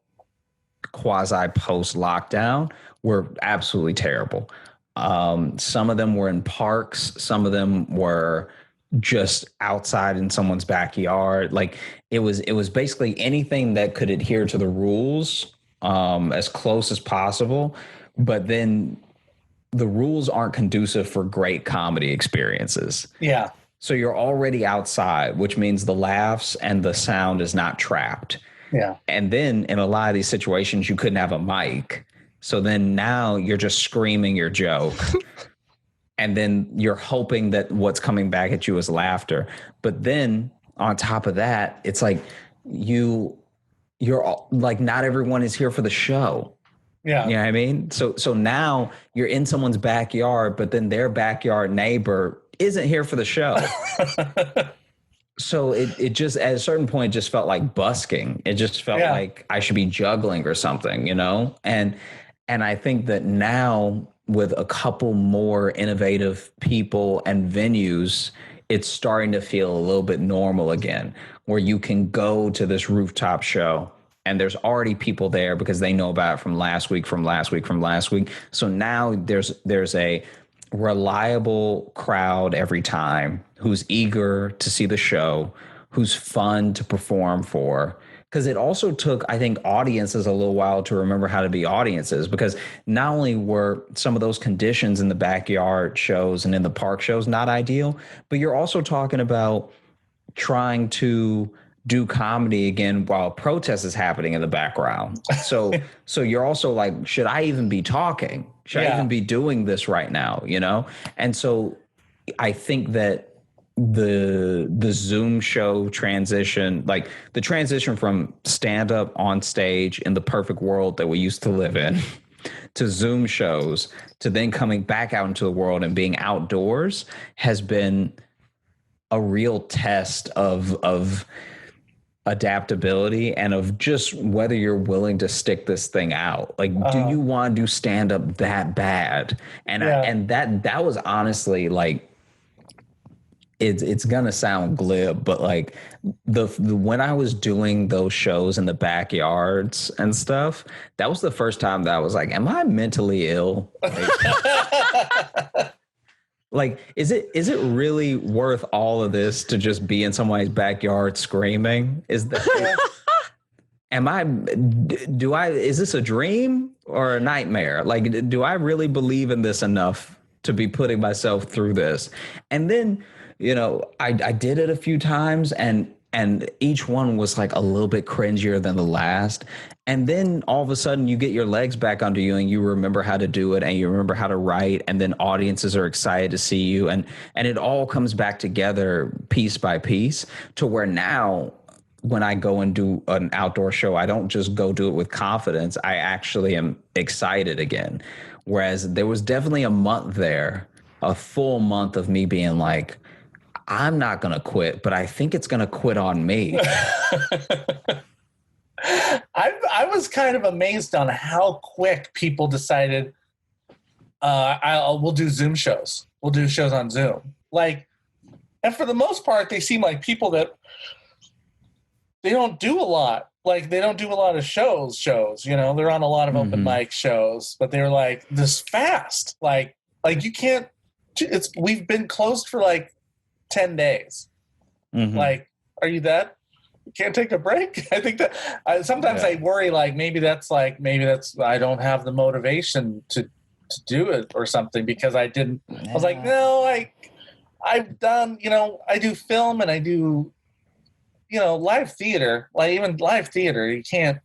quasi post lockdown were absolutely terrible. Some of them were in parks, some of them were just outside in someone's backyard. Like it was basically anything that could adhere to the rules as close as possible, but then the rules aren't conducive for great comedy experiences. Yeah. So you're already outside, which means the laughs and the sound is not trapped. Yeah. And then in a lot of these situations, you couldn't have a mic. So then now you're just screaming your joke. And then you're hoping that what's coming back at you is laughter. But then on top of that, it's like you're like, not everyone is here for the show. Yeah. You know what I mean? So now you're in someone's backyard, but then their backyard neighbor isn't here for the show. So it just, at a certain point, just felt like busking. It just felt like I should be juggling or something, you know? And I think that now with a couple more innovative people and venues, it's starting to feel a little bit normal again, where you can go to this rooftop show and there's already people there because they know about it from last week. So now there's a reliable crowd every time who's eager to see the show, who's fun to perform for. Because it also took, I think, audiences a little while to remember how to be audiences, because not only were some of those conditions in the backyard shows and in the park shows not ideal, but you're also talking about trying to do comedy again while a protest is happening in the background. So you're also like, should I even be talking? Should I even be doing this right now? You know? And so I think that the Zoom show transition, like the transition from stand up on stage in the perfect world that we used to live in to Zoom shows to then coming back out into the world and being outdoors, has been a real test of adaptability and of just whether you're willing to stick this thing out. Like, do you want to do stand up that bad? And that was honestly like, it's gonna sound glib, but like the when I was doing those shows in the backyards and stuff, that was the first time that I was like, am I mentally ill? Like, is it really worth all of this to just be in somebody's backyard screaming? Is this a dream or a nightmare? Like, do I really believe in this enough to be putting myself through this? And then, you know, I did it a few times and each one was like a little bit cringier than the last. And then all of a sudden you get your legs back under you and you remember how to do it and you remember how to write, and then audiences are excited to see you. And it all comes back together piece by piece to where now when I go and do an outdoor show, I don't just go do it with confidence. I actually am excited again. Whereas there was definitely a month there, a full month of me being like, I'm not going to quit, but I think it's going to quit on me. I was kind of amazed on how quick people decided, we'll do Zoom shows. We'll do shows on Zoom. Like, and for the most part, they seem like people that they don't do a lot. Like, they don't do a lot of shows, you know, they're on a lot of open mic shows, but they're like this fast. Like you can't, we've been closed for like 10 days. Like, are you that? You can't take a break? I think that sometimes I worry, like, maybe that's I don't have the motivation to do it or something, because I was like, no, I've done, you know, I do film and I do, you know, live theater. Like, even live theater, you can't.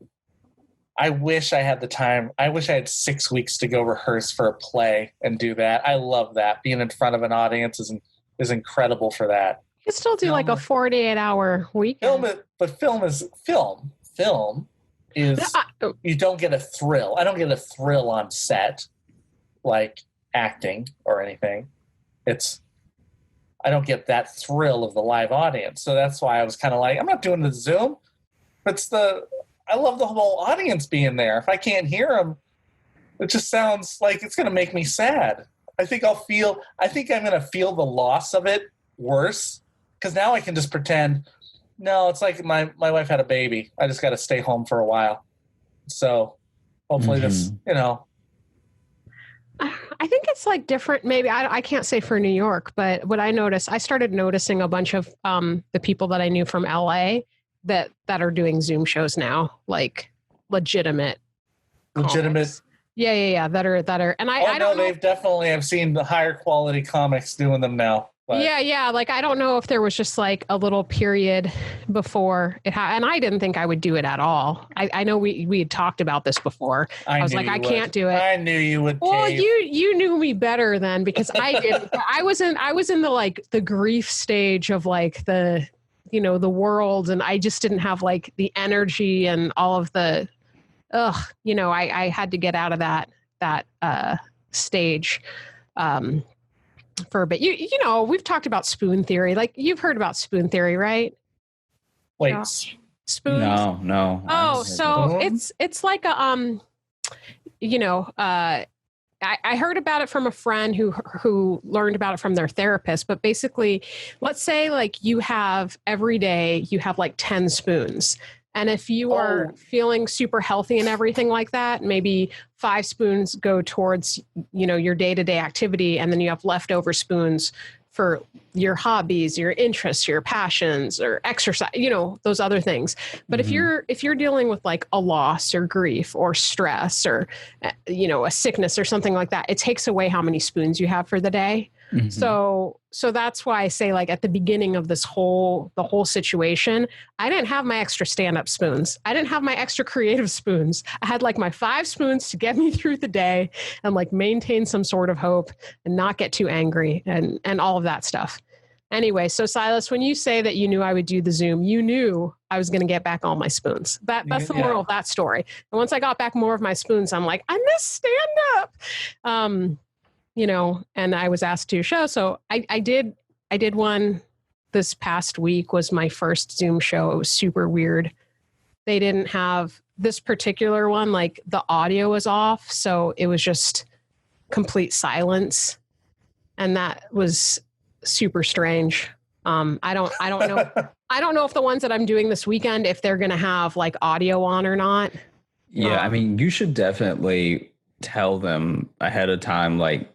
I wish I had the time. I wish I had 6 weeks to go rehearse for a play and do that. I love that. Being in front of an audience is incredible for that. You can still do like a 48-hour weekend. Film is you don't get a thrill. I don't get a thrill on set like acting or anything. I don't get that thrill of the live audience. So that's why I was kind of like, I'm not doing the Zoom. I love the whole audience being there. If I can't hear them, it just sounds like it's going to make me sad. I think I'm going to feel the loss of it worse, because now I can just pretend, no, it's like my wife had a baby. I just got to stay home for a while. So hopefully this, I think it's like different. Maybe I can't say for New York, but what I started noticing a bunch of the people that I knew from LA that are doing Zoom shows now, like legitimate. Comics. Yeah. That are, and I don't know. They've definitely, I've seen the higher quality comics doing them now. But. Yeah. Like, I don't know if there was just like a little period before it and I didn't think I would do it at all. I know we had talked about this before. I was like, I can't do it. I knew you would. Well, you knew me better then, because I did. I was in the like the grief stage of like the world, and I just didn't have like the energy and all of the I had to get out of that stage. For a bit. We've talked about spoon theory. Like, you've heard about spoon theory, right? Wait, spoons? No. Oh, so it's like a I heard about it from a friend who learned about it from their therapist. But basically, let's say like you have every day you have like 10 spoons. And if you are feeling super healthy and everything like that, maybe 5 spoons go towards, your day-to-day activity. And then you have leftover spoons for your hobbies, your interests, your passions, or exercise, those other things. But if you're dealing with like a loss or grief or stress or, a sickness or something like that, it takes away how many spoons you have for the day. Mm-hmm. So that's why I say, like, at the beginning of the whole situation, I didn't have my extra stand-up spoons. I didn't have my extra creative spoons. I had like my 5 spoons to get me through the day and like maintain some sort of hope and not get too angry and all of that stuff. Anyway, so Silas, when you say that you knew I would do the Zoom, you knew I was going to get back all my spoons. That's the moral of that story. And once I got back more of my spoons, I'm like, I miss stand-up. And I was asked to show. So I did one this past week, was my first Zoom show. It was super weird. They didn't have this particular one, like the audio was off. So it was just complete silence. And that was super strange. I don't know. I don't know if the ones that I'm doing this weekend, if they're going to have like audio on or not. Yeah. I mean, you should definitely tell them ahead of time, like,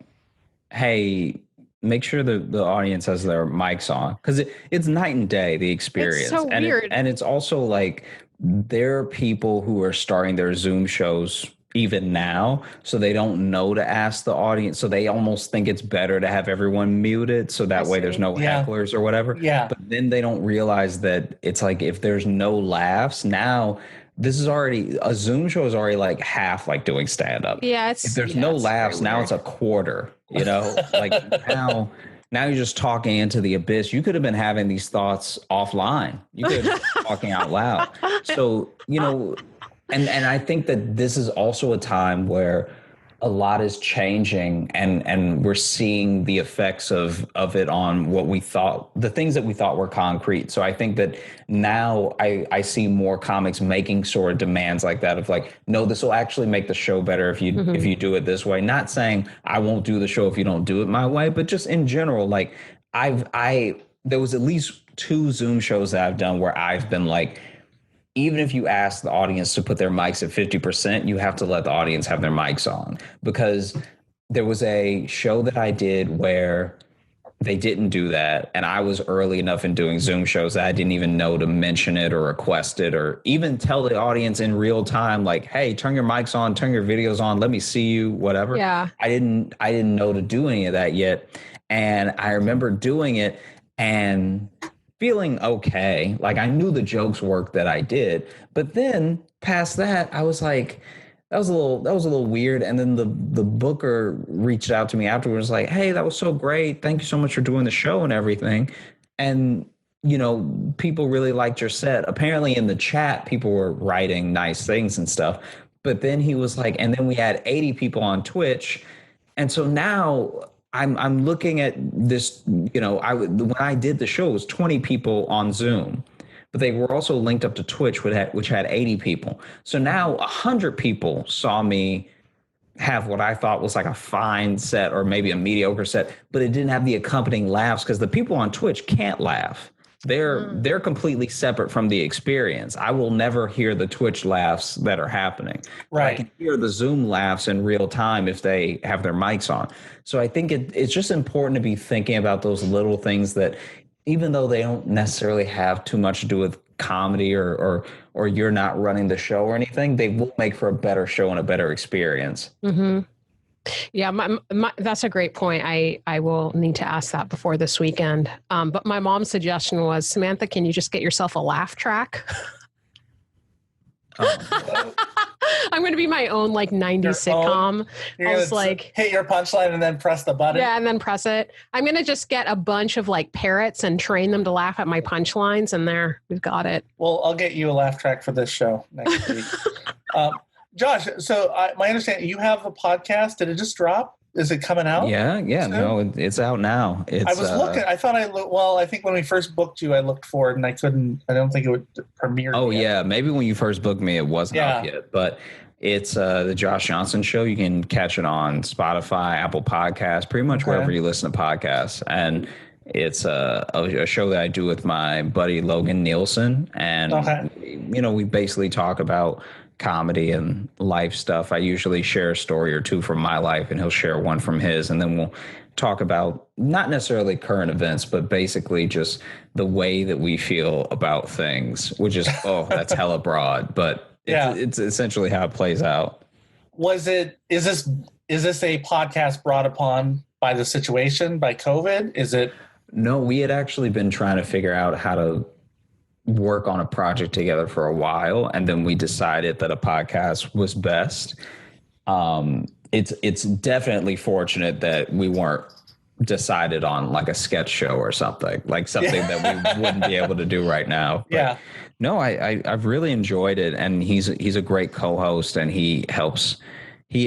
hey, make sure the audience has their mics on, because it's night and day, the experience. It's so weird. And it's also like, there are people who are starting their Zoom shows even now, so they don't know to ask the audience. So they almost think it's better to have everyone muted, so that way there's no hecklers or whatever. Yeah. But then they don't realize that it's like, if there's no laughs now, this is already, a Zoom show is already like half like doing stand-up. Yeah. If there's no laughs, now it's a quarter, like now you're just talking into the abyss. You could have been having these thoughts offline. You could have been talking out loud. So, and I think that this is also a time where a lot is changing, and we're seeing the effects of it on what we thought, the things that we thought were concrete. So I think that now I see more comics making sort of demands like that, of like, no, this will actually make the show better if you do it this way. Not saying I won't do the show if you don't do it my way, but just in general, like there was at least 2 Zoom shows that I've done where I've been like, even if you ask the audience to put their mics at 50%, you have to let the audience have their mics on. Because there was a show that I did where they didn't do that, and I was early enough in doing Zoom shows that I didn't even know to mention it or request it, or even tell the audience in real time, like, hey, turn your mics on, turn your videos on, let me see you, whatever. Yeah. I didn't know to do any of that yet. And I remember doing it and feeling okay. Like, I knew the jokes worked that I did, but then past that, I was like, that was a little weird. And then the booker reached out to me afterwards, like, hey, that was so great. Thank you so much for doing the show and everything. And, people really liked your set. Apparently in the chat, people were writing nice things and stuff. But then he was like, and then we had 80 people on Twitch. And so now I'm looking at this, when I did the show, it was 20 people on Zoom. but they were also linked up to Twitch, which had 80 people. So now 100 people saw me have what I thought was like a fine set or maybe a mediocre set, but it didn't have the accompanying laughs because the people on Twitch can't laugh. They're completely separate from the experience. I will never hear the Twitch laughs that are happening. Right. I can hear the Zoom laughs in real time if they have their mics on. So I think it's just important to be thinking about those little things that, even though they don't necessarily have too much to do with comedy or you're not running the show or anything, they will make for a better show and a better experience. Mm-hmm. Yeah, that's a great point. I will need to ask that before this weekend. But my mom's suggestion was, Samantha, can you just get yourself a laugh track? Oh. I'm going to be my own like 90s sitcom. I was like, hit your punchline and then press the button. Yeah, and then press it. I'm going to just get a bunch of like parrots and train them to laugh at my punchlines, and there, we've got it. Well, I'll get you a laugh track for this show next week. Josh, so my understanding, you have a podcast. Did it just drop? Is it coming out? Yeah. No, it's out now. I was looking. I thought I think when we first booked you, I looked for it and I don't think it would premiere. Oh, yet. Yeah. Maybe when you first booked me, it wasn't out yet. But it's the Josh Johnson Show. You can catch it on Spotify, Apple Podcasts, pretty much wherever you listen to podcasts. And it's a show that I do with my buddy Logan Nielsen. And, we basically talk about comedy and life stuff. I usually share a story or two from my life and he'll share one from his, and then we'll talk about not necessarily current events, but basically just the way that we feel about things, which is, that's hella broad, but it's essentially how it plays out. Is this a podcast brought upon by the situation, by COVID? Is it? No, we had actually been trying to figure out how to work on a project together for a while, and then we decided that a podcast was best. It's definitely fortunate that we weren't decided on like a sketch show or something that we wouldn't be able to do right now. But no, I've really enjoyed it, and he's a great co-host, and he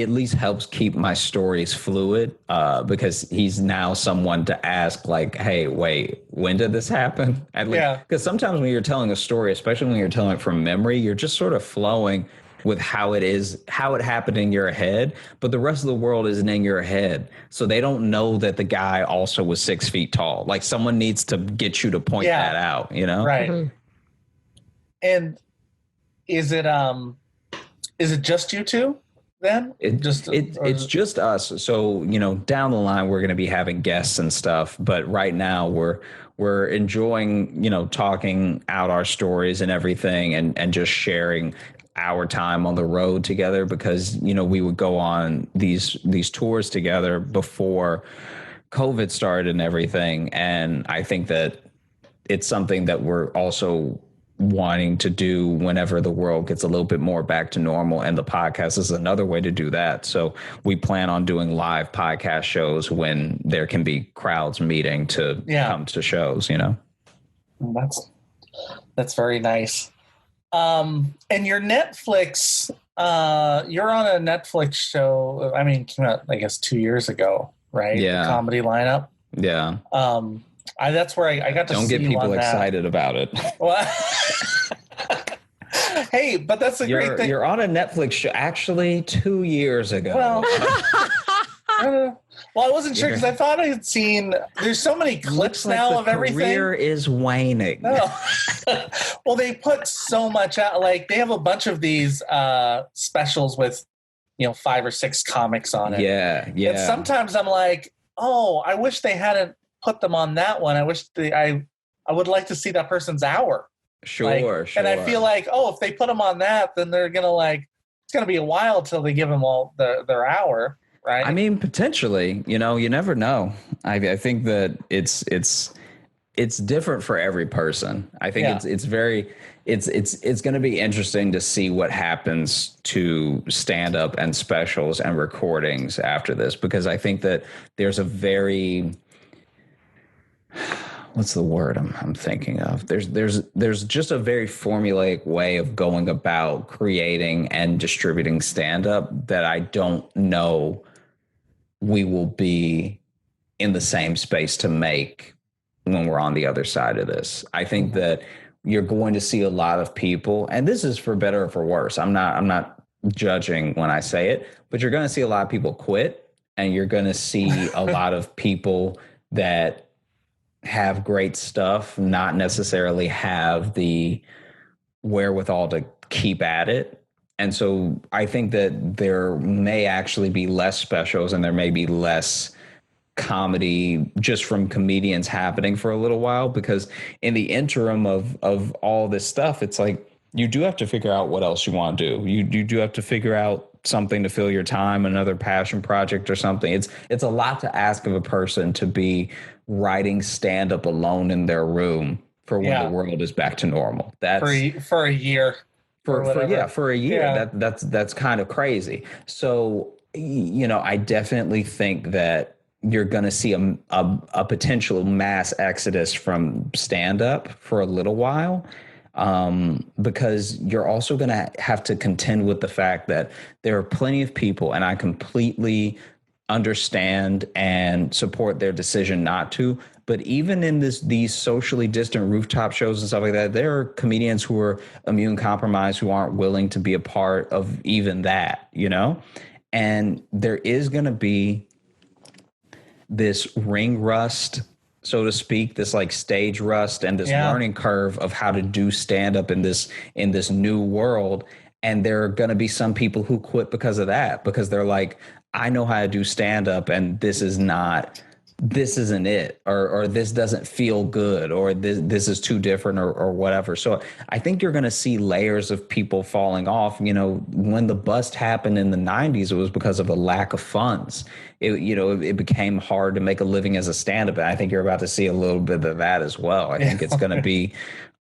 at least helps keep my stories fluid, because he's now someone to ask, like, hey, wait, when did this happen? Because sometimes when you're telling a story, especially when you're telling it from memory, you're just sort of flowing with how it happened in your head, but the rest of the world isn't in your head. So they don't know that the guy also was 6 feet tall. Like, someone needs to get you to point that out, Right. Mm-hmm. And is it just you two? Then it's just us. So down the line we're going to be having guests and stuff, but right now we're enjoying talking out our stories and everything, and just sharing our time on the road together, because we would go on these tours together before COVID started and everything, and I think that it's something that we're also wanting to do whenever the world gets a little bit more back to normal, and the podcast is another way to do that. So we plan on doing live podcast shows when there can be crowds meeting to come to shows. That's very nice. And your Netflix, you're on a Netflix show. I mean, came out I guess 2 years ago, right? Yeah, the comedy lineup. Yeah. That's where I got to don't see get people excited about it. Well, hey, but that's a great thing. You're on a Netflix show actually 2 years ago. Well, I wasn't sure because I thought I had seen. There's so many clips now of everything. Career is waning. No. Well, they put so much out. Like they have a bunch of these specials with 5 or 6 comics on it. Yeah. And sometimes I'm like, I wish they hadn't put them on that one. I wish I would like to see that person's hour. Sure. And I feel like, if they put them on that, then they're gonna it's gonna be a while till they give them all their hour, right? I mean, potentially. You never know. I think that it's different for every person. I think it's going to be interesting to see what happens to stand up and specials and recordings after this, because I think that there's a very what's the word I'm thinking of? There's just a very formulaic way of going about creating and distributing stand-up that I don't know we will be in the same space to make when we're on the other side of this. I think that you're going to see a lot of people, and this is for better or for worse. I'm not judging when I say it, but you're going to see a lot of people quit, and you're going to see a lot of people that have great stuff not necessarily have the wherewithal to keep at it. And so I think that there may actually be less specials and there may be less comedy just from comedians happening for a little while, because in the interim of all this stuff, it's like you do have to figure out what else you want to do. You do have to figure out something to fill your time, another passion project or something. It's a lot to ask of a person to be writing stand up alone in their room for when the world is back to normal. That's for a year. For a year. Yeah. That's kind of crazy. So, I definitely think that you're going to see a potential mass exodus from stand up for a little while. Because you're also going to have to contend with the fact that there are plenty of people, and I completely understand and support their decision not to. But even in these socially distant rooftop shows and stuff like that, there are comedians who are immune compromised who aren't willing to be a part of even that, and there is going to be this ring rust, so to speak, this like stage rust and this learning curve of how to do stand up in this new world. And there are going to be some people who quit because of that, because they're like, I know how to do stand up and this isn't it, or this doesn't feel good, or this is too different, or whatever. So I think you're going to see layers of people falling off. When the bust happened in the 90s, it was because of a lack of funds. It became hard to make a living as a stand-up. And I think you're about to see a little bit of that as well. I think it's going to be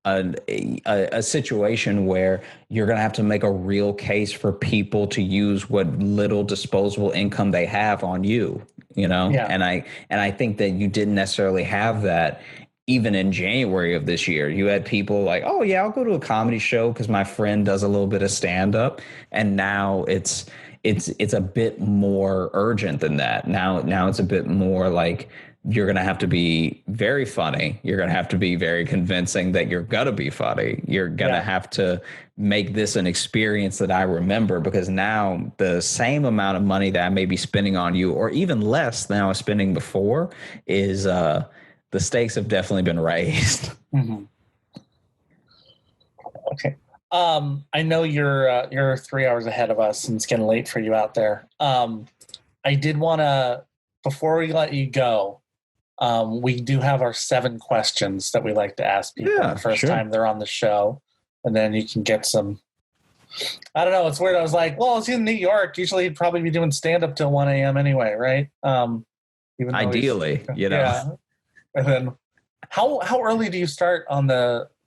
a situation where you're going to have to make a real case for people to use what little disposable income they have on you, and I think that you didn't necessarily have that even in January of this year. You had people like, oh yeah, I'll go to a comedy show because my friend does a little bit of stand up. And now it's a bit more urgent than that. Now it's a bit more like, you're going to have to be very funny. You're going to have to be very convincing that you're going to be funny. You're going to have to make this an experience that I remember, because now the same amount of money that I may be spending on you, or even less than I was spending before, is the stakes have definitely been raised. Mm-hmm. Okay. I know you're 3 hours ahead of us and it's getting late for you out there. I did want to, before we let you go, we do have our 7 questions that we like to ask people the first time they're on the show. And then you can get some, I don't know, it's weird. I was like, well, it's in New York. Usually he'd probably be doing stand-up till 1 a.m. anyway, right? Even ideally, Yeah. And then how early do you start on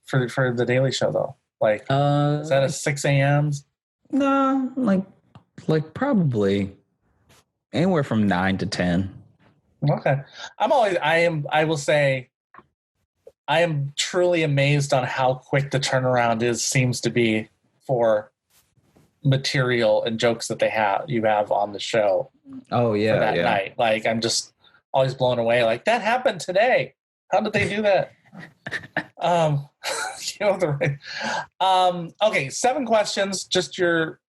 for the Daily Show, though? Like, is that a 6 a.m.? No, like probably anywhere from 9 to 10. Okay. I will say I am truly amazed on how quick the turnaround seems to be for material and jokes that you have on the show. Oh yeah. For that night. Like, I'm just always blown away. Like, that happened today. How did they do that? Okay, 7 questions, just your,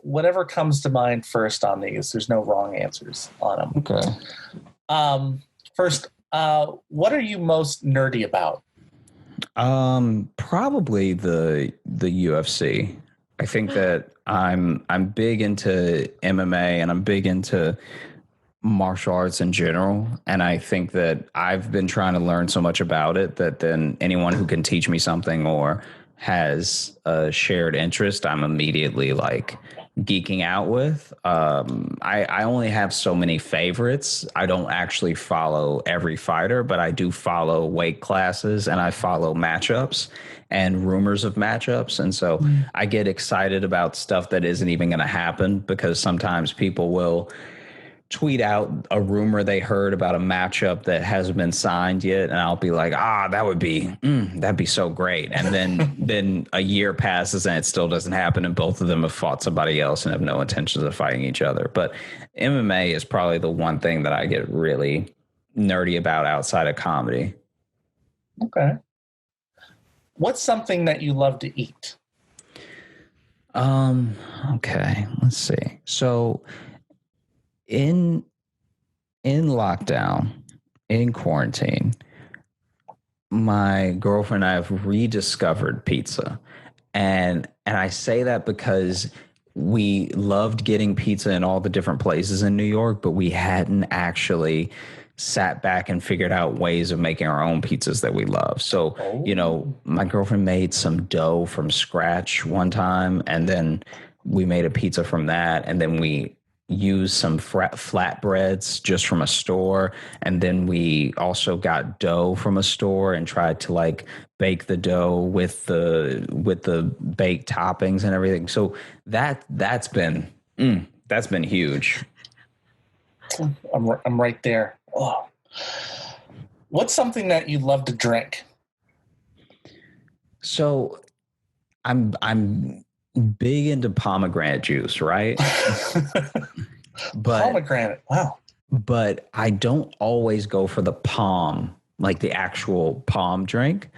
whatever comes to mind first on these. There's no wrong answers on them. Okay. First, what are you most nerdy about? Probably the UFC. I think that I'm big into MMA and I'm big into martial arts in general. And I think that I've been trying to learn so much about it that then anyone who can teach me something or has a shared interest, I'm immediately like geeking out with. I only have so many favorites. I don't actually follow every fighter, but I do follow weight classes and I follow matchups and rumors of matchups. And so I get excited about stuff that isn't even going to happen, because sometimes people will tweet out a rumor they heard about a matchup that hasn't been signed yet, and I'll be like, that'd be so great. And then a year passes and it still doesn't happen, and both of them have fought somebody else and have no intentions of fighting each other. But MMA is probably the one thing that I get really nerdy about outside of comedy. Okay. What's something that you love to eat? Okay, let's see. So in lockdown, in quarantine, my girlfriend and I have rediscovered pizza. And I say that because we loved getting pizza in all the different places in New York, but we hadn't actually sat back and figured out ways of making our own pizzas that we love. So, my girlfriend made some dough from scratch one time, and then we made a pizza from that, and then we used some flatbreads just from a store, and then we also got dough from a store and tried to like bake the dough with the baked toppings and everything. So that's been huge. I'm right there. Oh. What's something that you love to drink? So I'm big into pomegranate juice, right? But pomegranate, wow. But I don't always go for the palm, like the actual palm drink,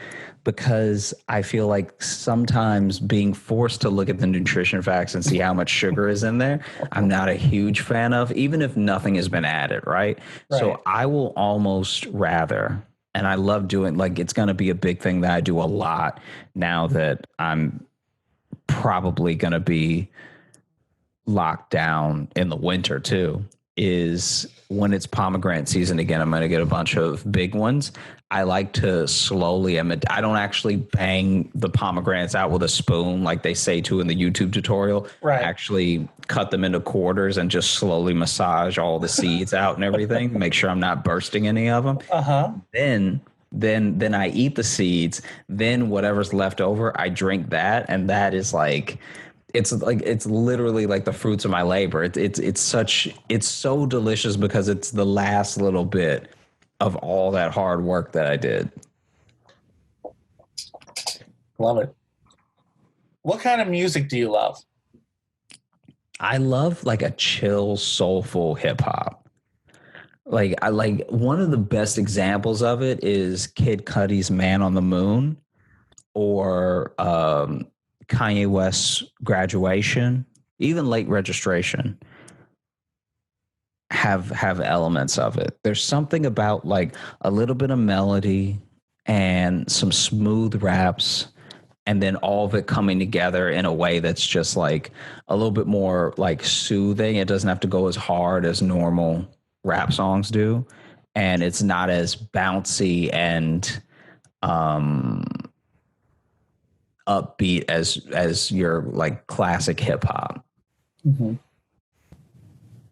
because I feel like sometimes being forced to look at the nutrition facts and see how much sugar is in there, I'm not a huge fan of, even if nothing has been added, right? So I will almost rather, and I love doing, like, it's going to be a big thing that I do a lot now that I'm probably going to be locked down in the winter too, is when it's pomegranate season again, I'm going to get a bunch of big ones. I like to slowly, I don't actually bang the pomegranates out with a spoon like they say to in the YouTube tutorial. Right. I actually cut them into quarters and just slowly massage all the seeds out and everything, make sure I'm not bursting any of them. Then I eat the seeds. Then whatever's left over, I drink that. And that is like, it's literally like the fruits of my labor. It's so delicious because it's the last little bit of all that hard work that I did. Love it. What kind of music do you love? I love like a chill, soulful hip hop. Like I like one of the best examples of it is Kid Cudi's "Man on the Moon" or Kanye West's "Graduation," even "Late Registration" have elements of it. There's something about like a little bit of melody and some smooth raps, and then all of it coming together in a way that's just like a little bit more like soothing. It doesn't have to go as hard as normal rap songs do, and it's not as bouncy and upbeat as your like classic hip hop. Mm-hmm.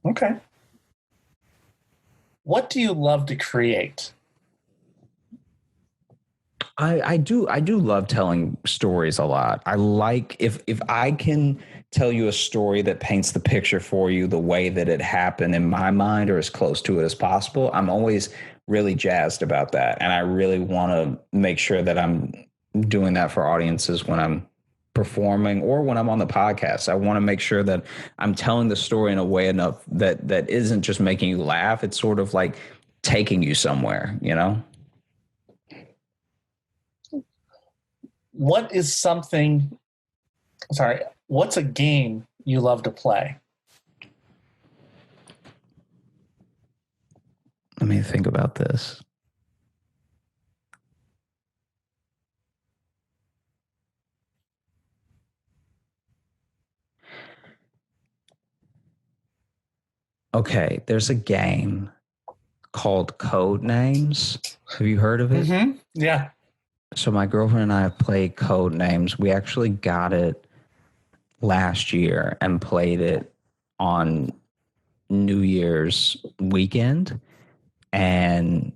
Okay. What do you love to create? I do love telling stories a lot. I like if I can tell you a story that paints the picture for you the way that it happened in my mind or as close to it as possible. I'm always really jazzed about that. And I really want to make sure that I'm doing that for audiences when I'm performing or when I'm on the podcast. I want to make sure that I'm telling the story in a way enough that isn't just making you laugh. It's sort of like taking you somewhere, you know? What's a game you love to play? Let me think about this. Okay, there's a game called Code Names. Have you heard of it? Mm-hmm. Yeah. So my girlfriend and I have played Code Names. We actually got it last year and played it on New Year's weekend, and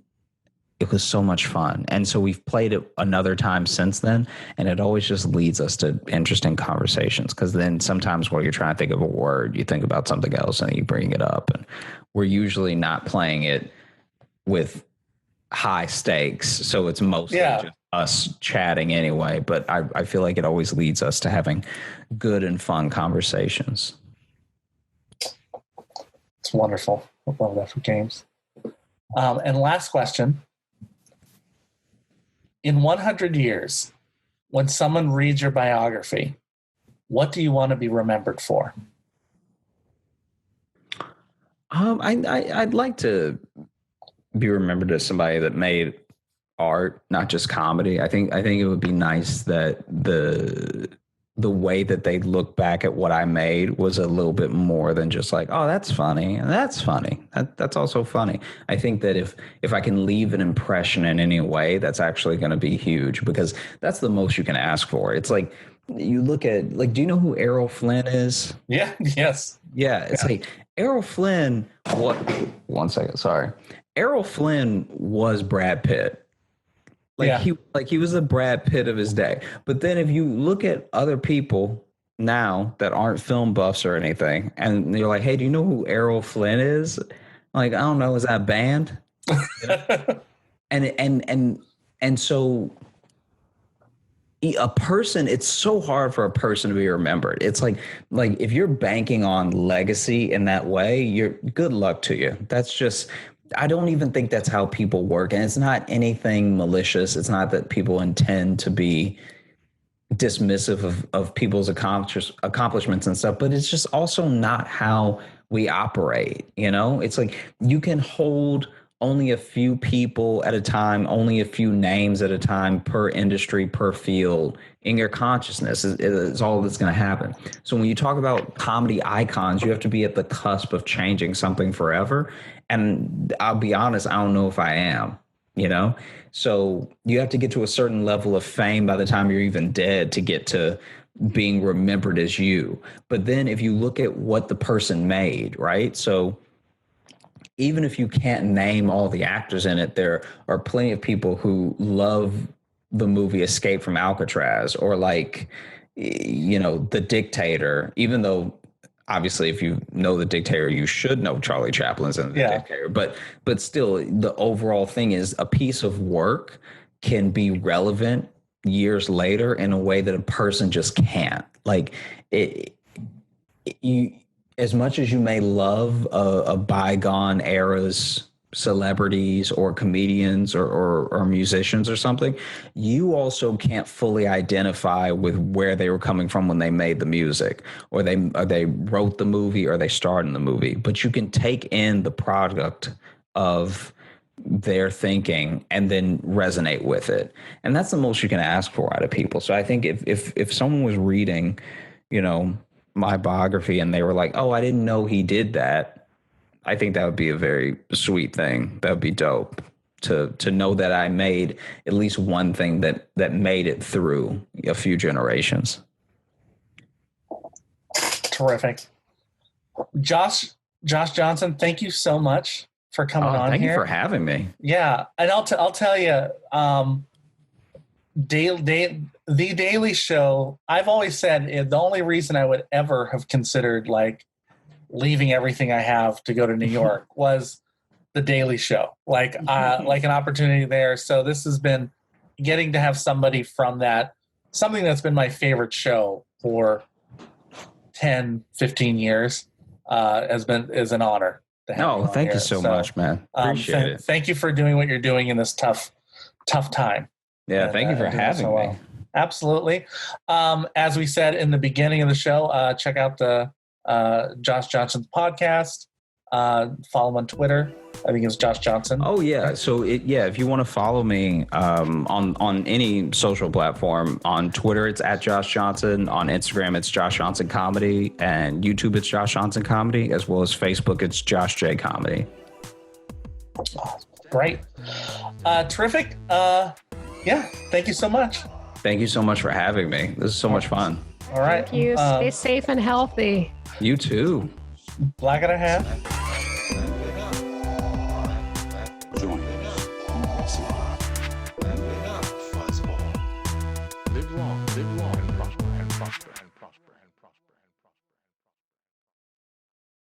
it was so much fun. And so we've played it another time since then, and it always just leads us to interesting conversations, because then sometimes while you're trying to think of a word, you think about something else and you bring it up. And we're usually not playing it with high stakes, so it's mostly just us chatting anyway. But I feel like it always leads us to having good and fun conversations. It's wonderful. I love that for games. And last question. In 100 years, when someone reads your biography, what do you want to be remembered for? I'd like to be remembered as somebody that made art, not just comedy. I think it would be nice that the way that they look back at what I made was a little bit more than just like, oh, that's funny, and that's funny. That's also funny. I think that if I can leave an impression in any way, that's actually going to be huge, because that's the most you can ask for. It's like, you look at, like, do you know who Errol Flynn is? Yeah. Yes. Yeah. It's like Errol Flynn. What? 1 second. Sorry. Errol Flynn was Brad Pitt. He was the Brad Pitt of his day. But then if you look at other people now that aren't film buffs or anything, and you're like, hey, do you know who Errol Flynn is? Like, I don't know. Is that a band? And so a person, it's so hard for a person to be remembered. It's like if you're banking on legacy in that way, you're good luck to you. That's just, I don't even think that's how people work. And it's not anything malicious. It's not that people intend to be dismissive of people's accomplishments and stuff, but it's just also not how we operate. You know, it's like you can hold only a few people at a time, only a few names at a time per industry, per field in your consciousness is all that's going to happen. So when you talk about comedy icons, you have to be at the cusp of changing something forever. And I'll be honest, I don't know if I am, you know? So you have to get to a certain level of fame by the time you're even dead to get to being remembered as you. But then if you look at what the person made, right? So even if you can't name all the actors in it, there are plenty of people who love the movie Escape from Alcatraz, or like, you know, The Dictator, even though obviously if you know The Dictator, you should know Charlie Chaplin's in The Dictator. But still, the overall thing is a piece of work can be relevant years later in a way that a person just can't. Like you, as much as you may love a bygone era's celebrities or comedians or musicians or something, you also can't fully identify with where they were coming from when they made the music, or they wrote the movie, or they starred in the movie. But you can take in the product of their thinking and then resonate with it. And that's the most you can ask for out of people. So I think if someone was reading, you know, my biography and they were like, oh, I didn't know he did that, I think that would be a very sweet thing. That would be dope to know that I made at least one thing that made it through a few generations. Terrific. Josh Johnson, thank you so much for coming on thank here. You for having me. Yeah. And I'll tell you, The Daily Show, I've always said the only reason I would ever have considered like leaving everything I have to go to New York was The Daily Show, like an opportunity there. So this has been getting to have somebody from that, something that's been my favorite show for 10, 15 years, is an honor to have you on thank here. you so much, man. Appreciate it. Thank you for doing what you're doing in this tough time. Yeah, and, thank you for having me. Absolutely. As we said in the beginning of the show, check out the Josh Johnson's podcast. Follow him on Twitter. I think it's Josh Johnson. Oh yeah. So if you want to follow me on any social platform, on Twitter it's at Josh Johnson, on Instagram it's Josh Johnson Comedy, and YouTube it's Josh Johnson Comedy, as well as Facebook it's Josh J Comedy. Oh, great. Terrific. Thank you so much. Thank you so much for having me. This is so much fun. All right. Thank you. Stay safe and healthy. You too. Black and a half.